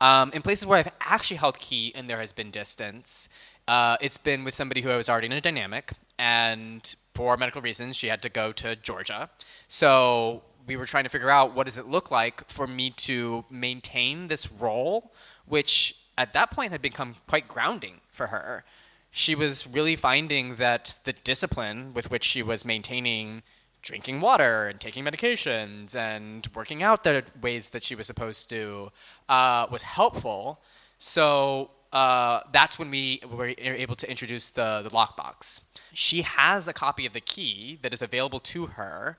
In places where I've actually held key and there has been distance, it's been with somebody who I was already in a dynamic, and for medical reasons, she had to go to Georgia. So we were trying to figure out what does it look like for me to maintain this role, which at that point had become quite grounding for her. She was really finding that the discipline with which she was maintaining drinking water and taking medications and working out the ways that she was supposed to was helpful. So that's when we were able to introduce the lockbox. She has a copy of the key that is available to her,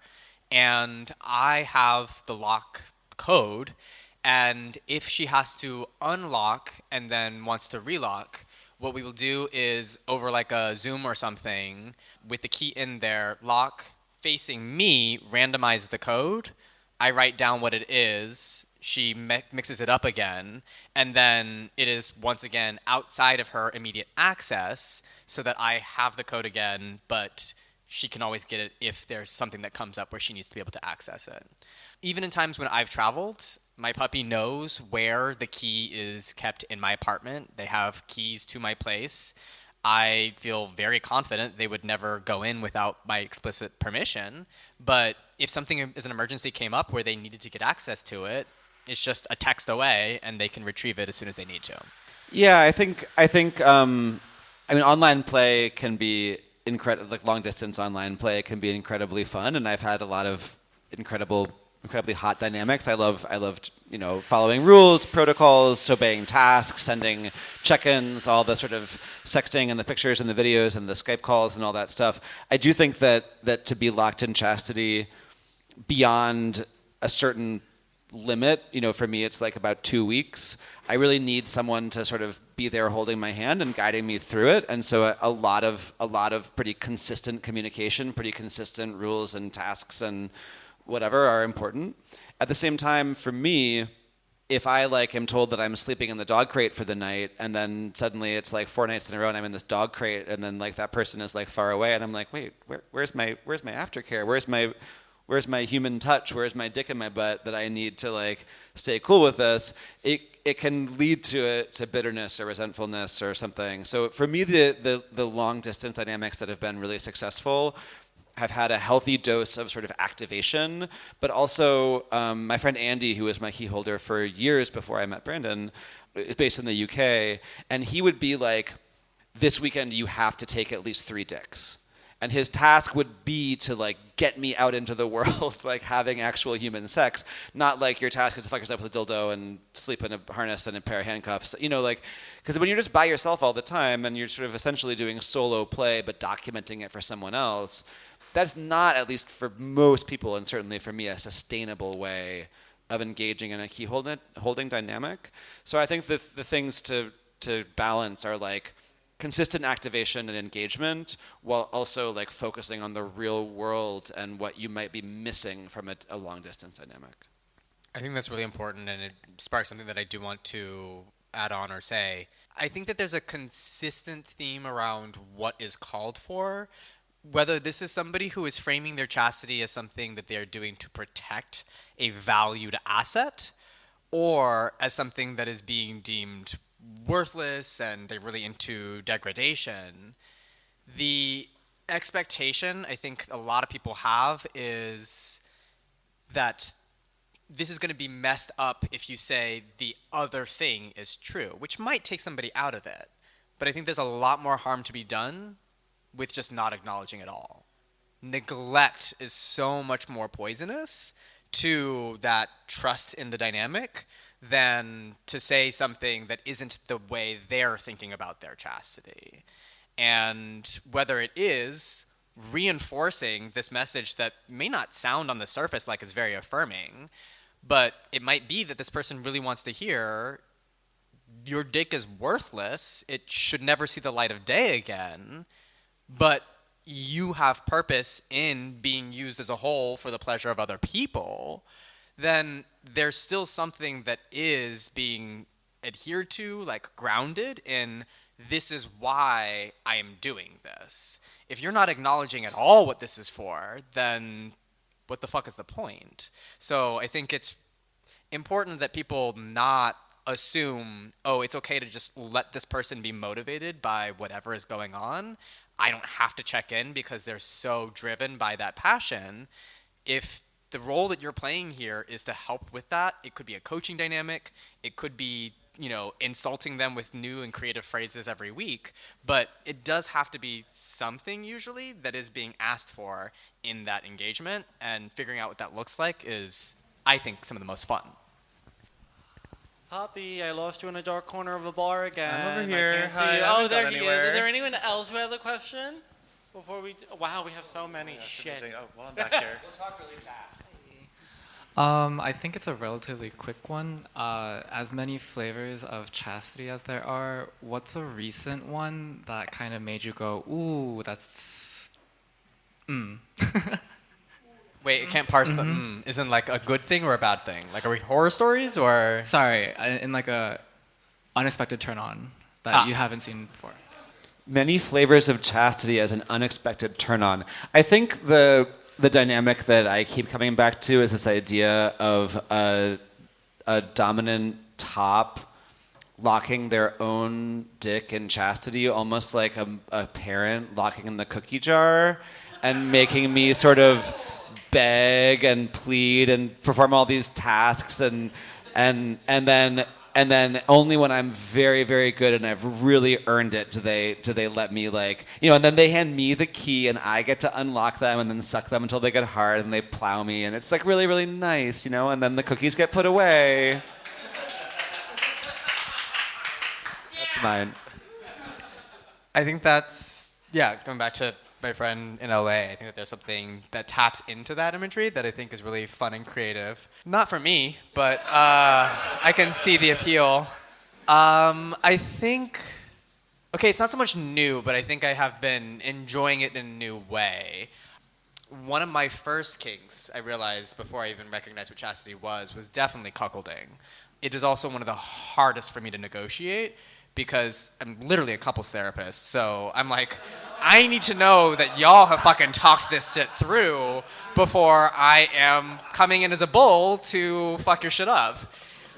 and I have the lock code. And if she has to unlock and then wants to relock, what we will do is over like a Zoom or something, with the key in there, lock facing me, randomize the code. I write down what it is. She mixes it up again, and then it is once again outside of her immediate access so that I have the code again, but she can always get it if there's something that comes up where she needs to be able to access it. Even in times when I've traveled, my puppy knows where the key is kept in my apartment. They have keys to my place. I feel very confident they would never go in without my explicit permission. But if something as an emergency came up where they needed to get access to it, it's just a text away and they can retrieve it as soon as they need to. Yeah, I think online play can be incredible. Like long distance online play can be incredibly fun, and I've had a lot of incredibly hot dynamics. I loved, following rules, protocols, obeying tasks, sending check-ins, all the sort of sexting and the pictures and the videos and the Skype calls and all that stuff. I do think that to be locked in chastity beyond a certain limit, for me it's like about 2 weeks. I really need someone to sort of be there holding my hand and guiding me through it. And so a lot of pretty consistent communication, pretty consistent rules and tasks and whatever are important. At the same time, for me, if I am told that I'm sleeping in the dog crate for the night, and then suddenly it's like 4 nights in a row and I'm in this dog crate, and then that person is far away, and I'm like, wait, where's my aftercare? Where's my human touch? Where's my dick in my butt that I need to stay cool with this? It can lead to bitterness or resentfulness or something. So for me, the long distance dynamics that have been really successful have had a healthy dose of sort of activation, but also my friend Andy, who was my key holder for years before I met Brandon, is based in the UK, and he would be like, this weekend you have to take at least 3 dicks. And his task would be to get me out into the world, having actual human sex, not your task is to fuck yourself with a dildo and sleep in a harness and a pair of handcuffs, because when you're just by yourself all the time and you're sort of essentially doing solo play but documenting it for someone else, that's not, at least for most people, and certainly for me, a sustainable way of engaging in a key holding dynamic. So I think the things to balance are consistent activation and engagement, while also focusing on the real world and what you might be missing from a long distance dynamic. I think that's really important, and it sparks something that I do want to add on or say. I think that there's a consistent theme around what is called for, whether this is somebody who is framing their chastity as something that they are doing to protect a valued asset, or as something that is being deemed worthless and they're really into degradation. The expectation I think a lot of people have is that this is going to be messed up if you say the other thing is true, which might take somebody out of it. But I think there's a lot more harm to be done with just not acknowledging it all. Neglect is so much more poisonous to that trust in the dynamic than to say something that isn't the way they're thinking about their chastity. And whether it is reinforcing this message that may not sound on the surface like it's very affirming, but it might be that this person really wants to hear, your dick is worthless, it should never see the light of day again, but you have purpose in being used as a whole for the pleasure of other people, then there's still something that is being adhered to, like grounded in, this is why I am doing this. If you're not acknowledging at all what this is for, then what the fuck is the point? So I think it's important that people not assume, oh, it's okay to just let this person be motivated by whatever is going on. I don't have to check in because they're so driven by that passion. If the role that you're playing here is to help with that, it could be a coaching dynamic, it could be, insulting them with new and creative phrases every week, but it does have to be something usually that is being asked for in that engagement, and figuring out what that looks like is, I think, some of the most fun. Poppy, I lost you in a dark corner of a bar again. I'm over I here. can't see Hi, you. I Oh, haven't there gone he anywhere. is. Is there anyone else who has a question? Before we... Wow, we have so many. That's Shit. amazing. Oh, well, I'm back here. I think it's a relatively quick one. As many flavors of chastity as there are, what's a recent one that kind of made you go, ooh, that's... Wait, it can't parse the isn't like a good thing or a bad thing? Like, are we horror stories or? Sorry, in like a unexpected turn on that you haven't seen before. Many flavors of chastity as an unexpected turn on. I think the dynamic that I keep coming back to is this idea of a dominant top locking their own dick in chastity, almost like a parent locking in the cookie jar and making me sort of beg and plead and perform all these tasks and then only when I'm very, very good and I've really earned it do they let me, like, and then they hand me the key and I get to unlock them and then suck them until they get hard and they plow me and it's like really, really nice, and then the cookies get put away. That's mine. I think that's, going back to my friend in LA, I think that there's something that taps into that imagery that I think is really fun and creative. Not for me, but I can see the appeal. I think, it's not so much new, but I think I have been enjoying it in a new way. One of my first kinks, I realized before I even recognized what chastity was definitely cuckolding. It is also one of the hardest for me to negotiate because I'm literally a couples therapist, so I'm like, I need to know that y'all have fucking talked this shit through before I am coming in as a bull to fuck your shit up.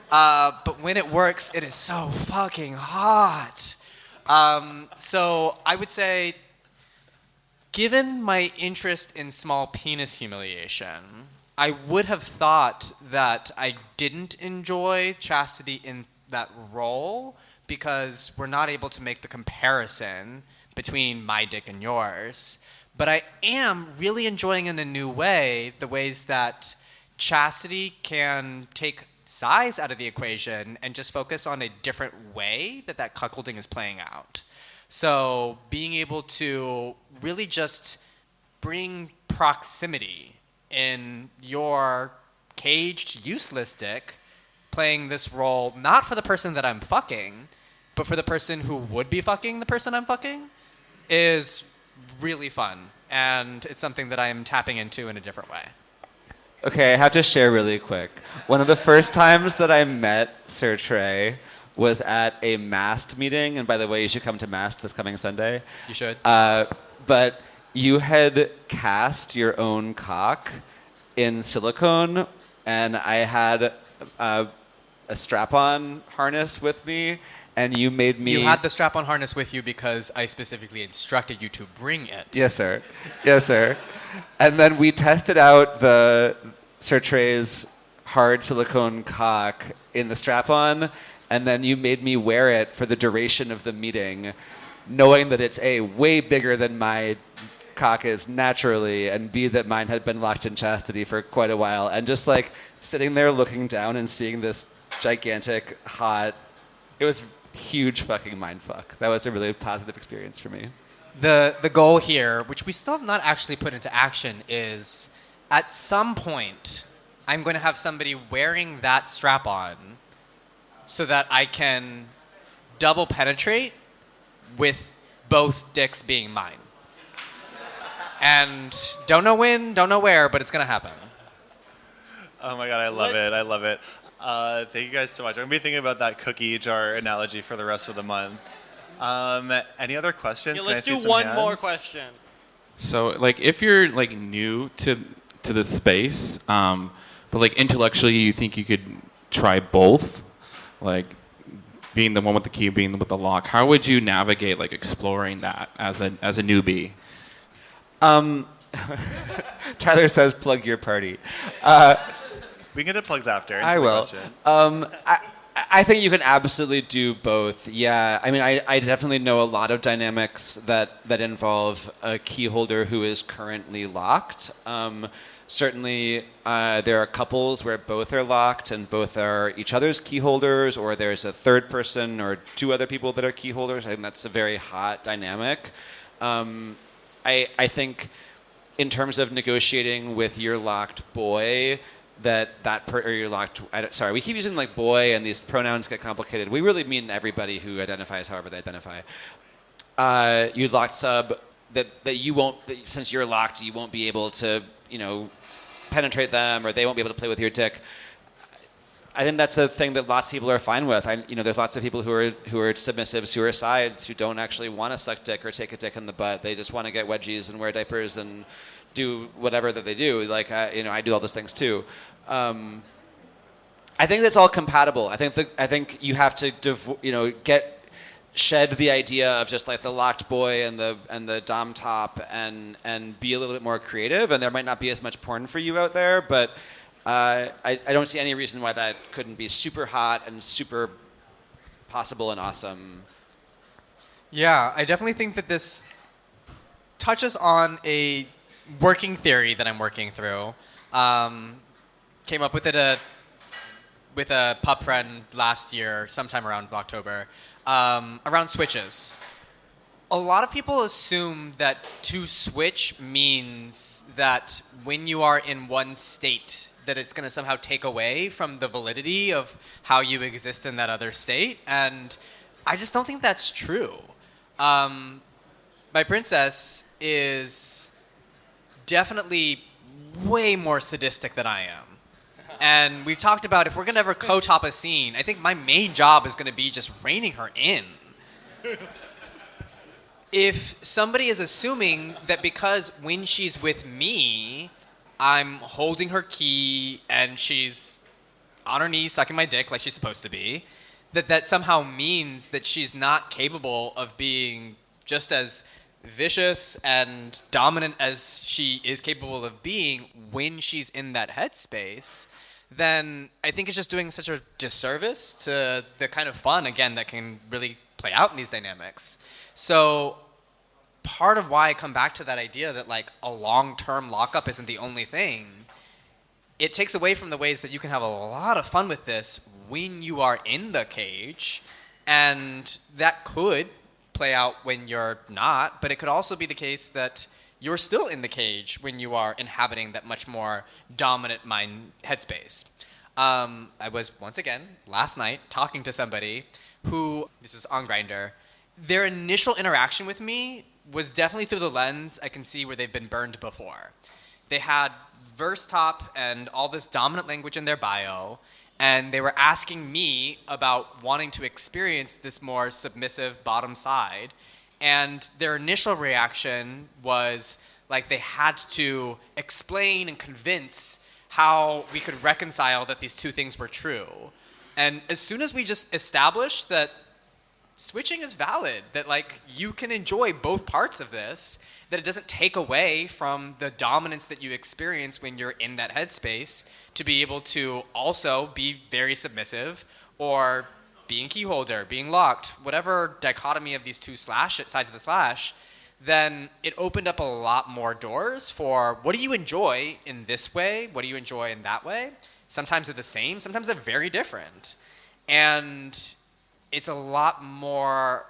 But when it works, it is so fucking hot. So I would say, given my interest in small penis humiliation, I would have thought that I didn't enjoy chastity in that role because we're not able to make the comparison between my dick and yours. But I am really enjoying in a new way the ways that chastity can take size out of the equation and just focus on a different way that cuckolding is playing out. So being able to really just bring proximity in your caged, useless dick, playing this role not for the person that I'm fucking, but for the person who would be fucking the person I'm fucking, is really fun. And it's something that I'm tapping into in a different way. Okay, I have to share really quick. One of the first times that I met Sir Trey was at a MAST meeting, and by the way, you should come to MAST this coming Sunday. You should. But you had cast your own cock in silicone, and I had a strap-on harness with me, and you made me... You had the strap-on harness with you because I specifically instructed you to bring it. Yes, sir. Yes, sir. And then we tested out the Sir Trey's hard silicone cock in the strap-on, and then you made me wear it for the duration of the meeting, knowing that it's A, way bigger than my cock is naturally, and B, that mine had been locked in chastity for quite a while, and just like sitting there looking down and seeing this gigantic, hot, it was huge fucking mindfuck. That was a really positive experience for me. The goal here, which we still have not actually put into action, is at some point I'm going to have somebody wearing that strap-on so that I can double penetrate with both dicks being mine. And don't know when, don't know where, but it's going to happen. Oh my God, I love it. I love it. Thank you guys so much. I'm going to be thinking about that cookie jar analogy for the rest of the month. Any other questions? Yeah, Can I let's see do some one hands? more question. So, like, if you're like new to the space, but like intellectually, you think you could try both, like being the one with the key, being the with the lock. How would you navigate like exploring that as a newbie? Tyler says, "Plug your party." We can get to plugs after. I will. I think you can absolutely do both. Yeah, I mean, I definitely know a lot of dynamics that involve a key holder who is currently locked. Certainly, there are couples where both are locked and both are each other's key holders, or there's a third person or two other people that are key holders. I think that's a very hot dynamic. I think in terms of negotiating with your locked boy, or your locked, sorry, we keep using like boy and these pronouns get complicated. We really mean everybody who identifies however they identify. You locked sub, that you won't, since you're locked, you won't be able to, penetrate them, or they won't be able to play with your dick. I think that's a thing that lots of people are fine with. There's lots of people who are submissives, who are sides, who don't actually want to suck dick or take a dick in the butt. They just want to get wedgies and wear diapers and do whatever that they do. Like, I do all those things too. I think that's all compatible. I think you have to shed the idea of just like the locked boy and the dom top and be a little bit more creative. And there might not be as much porn for you out there, but I don't see any reason why that couldn't be super hot and super possible and awesome. Yeah, I definitely think that this touches on a working theory that I'm working through. Came up with it with a pup friend last year, sometime around October, around switches. A lot of people assume that to switch means that when you are in one state, that it's going to somehow take away from the validity of how you exist in that other state. And I just don't think that's true. My princess is definitely way more sadistic than I am. And we've talked about if we're going to ever co-top a scene, I think my main job is going to be just reining her in. If somebody is assuming that because when she's with me, I'm holding her key and she's on her knees sucking my dick like she's supposed to be, that somehow means that she's not capable of being just as vicious and dominant as she is capable of being when she's in that headspace, then I think it's just doing such a disservice to the kind of fun, again, that can really play out in these dynamics. So part of why I come back to that idea that like a long-term lockup isn't the only thing, it takes away from the ways that you can have a lot of fun with this when you are in the cage, and that could play out when you're not, but it could also be the case that you're still in the cage when you are inhabiting that much more dominant mind headspace. I was, once again, last night, talking to somebody who, this is on Grindr, their initial interaction with me was definitely through the lens I can see where they've been burned before. they had verse top and all this dominant language in their bio, and they were asking me about wanting to experience this more submissive bottom side. And their initial reaction was like they had to explain and convince how we could reconcile that these two things were true. And as soon as we just established that switching is valid, that like you can enjoy both parts of this, that it doesn't take away from the dominance that you experience when you're in that headspace to be able to also be very submissive or being key holder, being locked, whatever dichotomy of these two sides of the slash, then it opened up a lot more doors for what do you enjoy in this way? What do you enjoy in that way? Sometimes they're the same, sometimes they're very different. And it's a lot more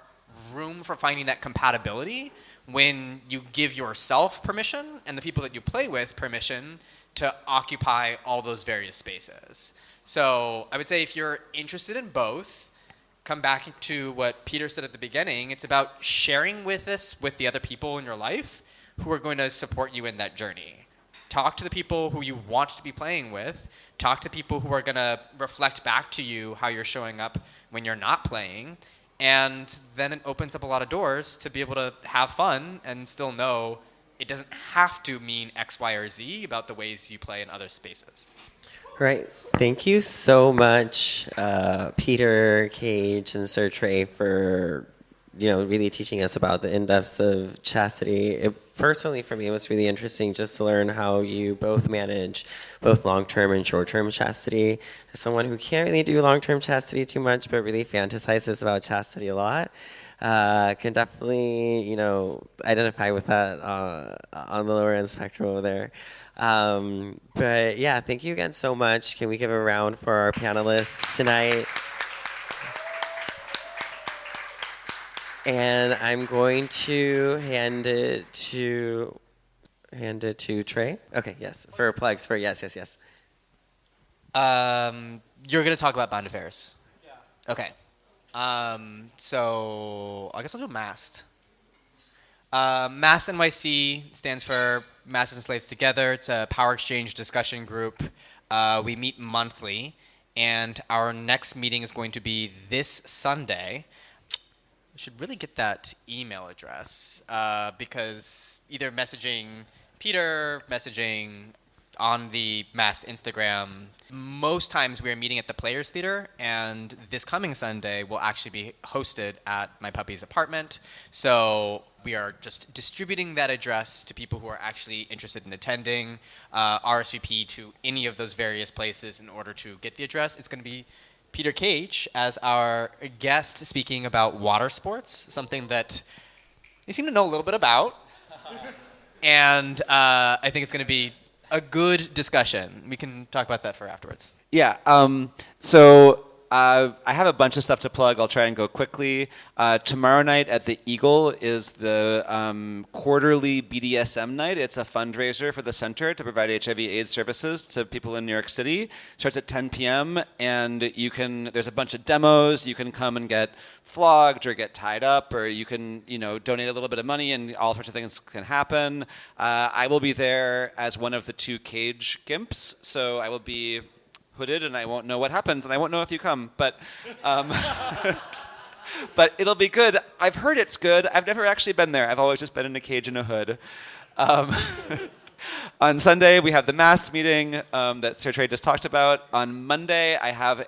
room for finding that compatibility when you give yourself permission and the people that you play with permission to occupy all those various spaces. So I would say if you're interested in both, come back to what Peter said at the beginning. It's about sharing with this with the other people in your life who are going to support you in that journey. Talk to the people who you want to be playing with. Talk to people who are going to reflect back to you how you're showing up when you're not playing. And then it opens up a lot of doors to be able to have fun and still know it doesn't have to mean X, Y, or Z about the ways you play in other spaces. Right. Thank you so much, Peter, Cage, and Sir Trey for, really teaching us about the in-depths of chastity. Personally, for me, it was really interesting just to learn how you both manage both long-term and short-term chastity. As someone who can't really do long-term chastity too much, but really fantasizes about chastity a lot, can definitely, identify with that on the lower end spectrum over there. But yeah, thank you again so much. Can we give a round for our panelists tonight? And I'm going to hand it to Trey. Okay, yes, for plugs for yes. You're going to talk about Bond Affairs. Yeah. Okay. So I guess I'll do MAST. MAST NYC stands for Masters and Slaves Together. It's a power exchange discussion group. We meet monthly, and our next meeting is going to be this Sunday. I should really get that email address because either messaging Peter, messaging on the MAST Instagram. Most times we are meeting at the Players Theater, and this coming Sunday will actually be hosted at my puppy's apartment. So we are just distributing that address to people who are actually interested in attending, RSVP to any of those various places in order to get the address. It's going to be Peter Cage as our guest speaking about water sports, something that they seem to know a little bit about. And I think it's going to be a good discussion. We can talk about that for afterwards. Yeah. So I have a bunch of stuff to plug. I'll try and go quickly. Tomorrow night at the Eagle is the quarterly BDSM night. It's a fundraiser for the center to provide HIV/AIDS services to people in New York City. It starts at 10 p.m. and there's a bunch of demos. You can come and get flogged or get tied up, or you can donate a little bit of money, and all sorts of things can happen. I will be there as one of the two cage gimps, so I will be hooded, and I won't know what happens, and I won't know if you come, but but it'll be good. I've heard it's good. I've never actually been there. I've always just been in a cage and a hood. On Sunday, we have the MAST meeting that Sir Trey just talked about. On Monday, I have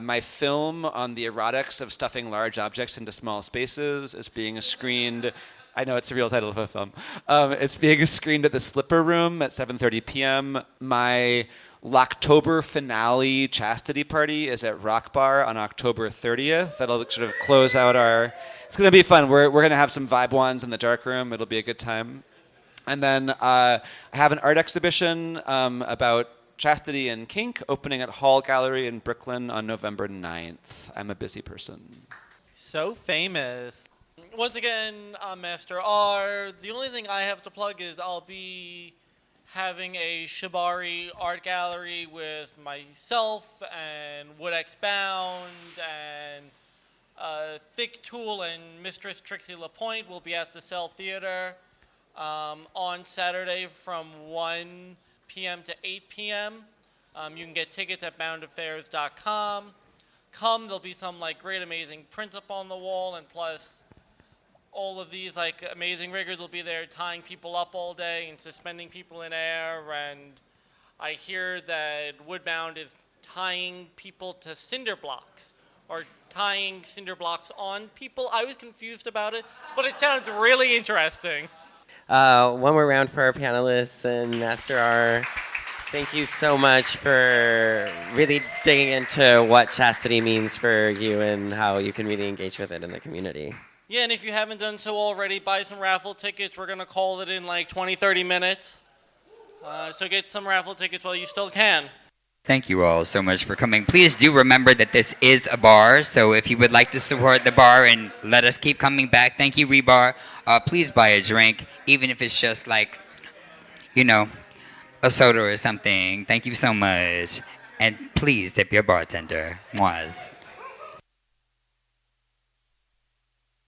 my film on the erotics of stuffing large objects into small spaces is being screened. I know it's a real title of a film. It's being screened at the Slipper Room at 7:30 p.m. My Locktober finale chastity party is at Rock Bar on October 30th. That'll sort of close out it's going to be fun. We're going to have some vibe ones in the dark room. It'll be a good time. And then I have an art exhibition about chastity and kink opening at Hall Gallery in Brooklyn on November 9th. I'm a busy person. So famous. Once again, I'm Master R. The only thing I have to plug is I'll be having a Shibari art gallery with myself and Wood-X Bound and Thick Tool and Mistress Trixie LaPointe will be at the Cell Theater on Saturday from 1 p.m. to 8 p.m. You can get tickets at boundaffairs.com. Come, there'll be some like great, amazing prints up on the wall, and plus all of these like amazing riggers will be there tying people up all day and suspending people in air. And I hear that Woodbound is tying people to cinder blocks or tying cinder blocks on people. I was confused about it, but it sounds really interesting. One more round for our panelists and Master R. Thank you so much for really digging into what chastity means for you and how you can really engage with it in the community. Yeah, and if you haven't done so already, buy some raffle tickets. We're going to call it in like 20, 30 minutes. So get some raffle tickets while you still can. Thank you all so much for coming. Please do remember that this is a bar, so if you would like to support the bar and let us keep coming back, thank you, Rebar. Please buy a drink, even if it's just like, you know, a soda or something. Thank you so much. And please tip your bartender. Moise.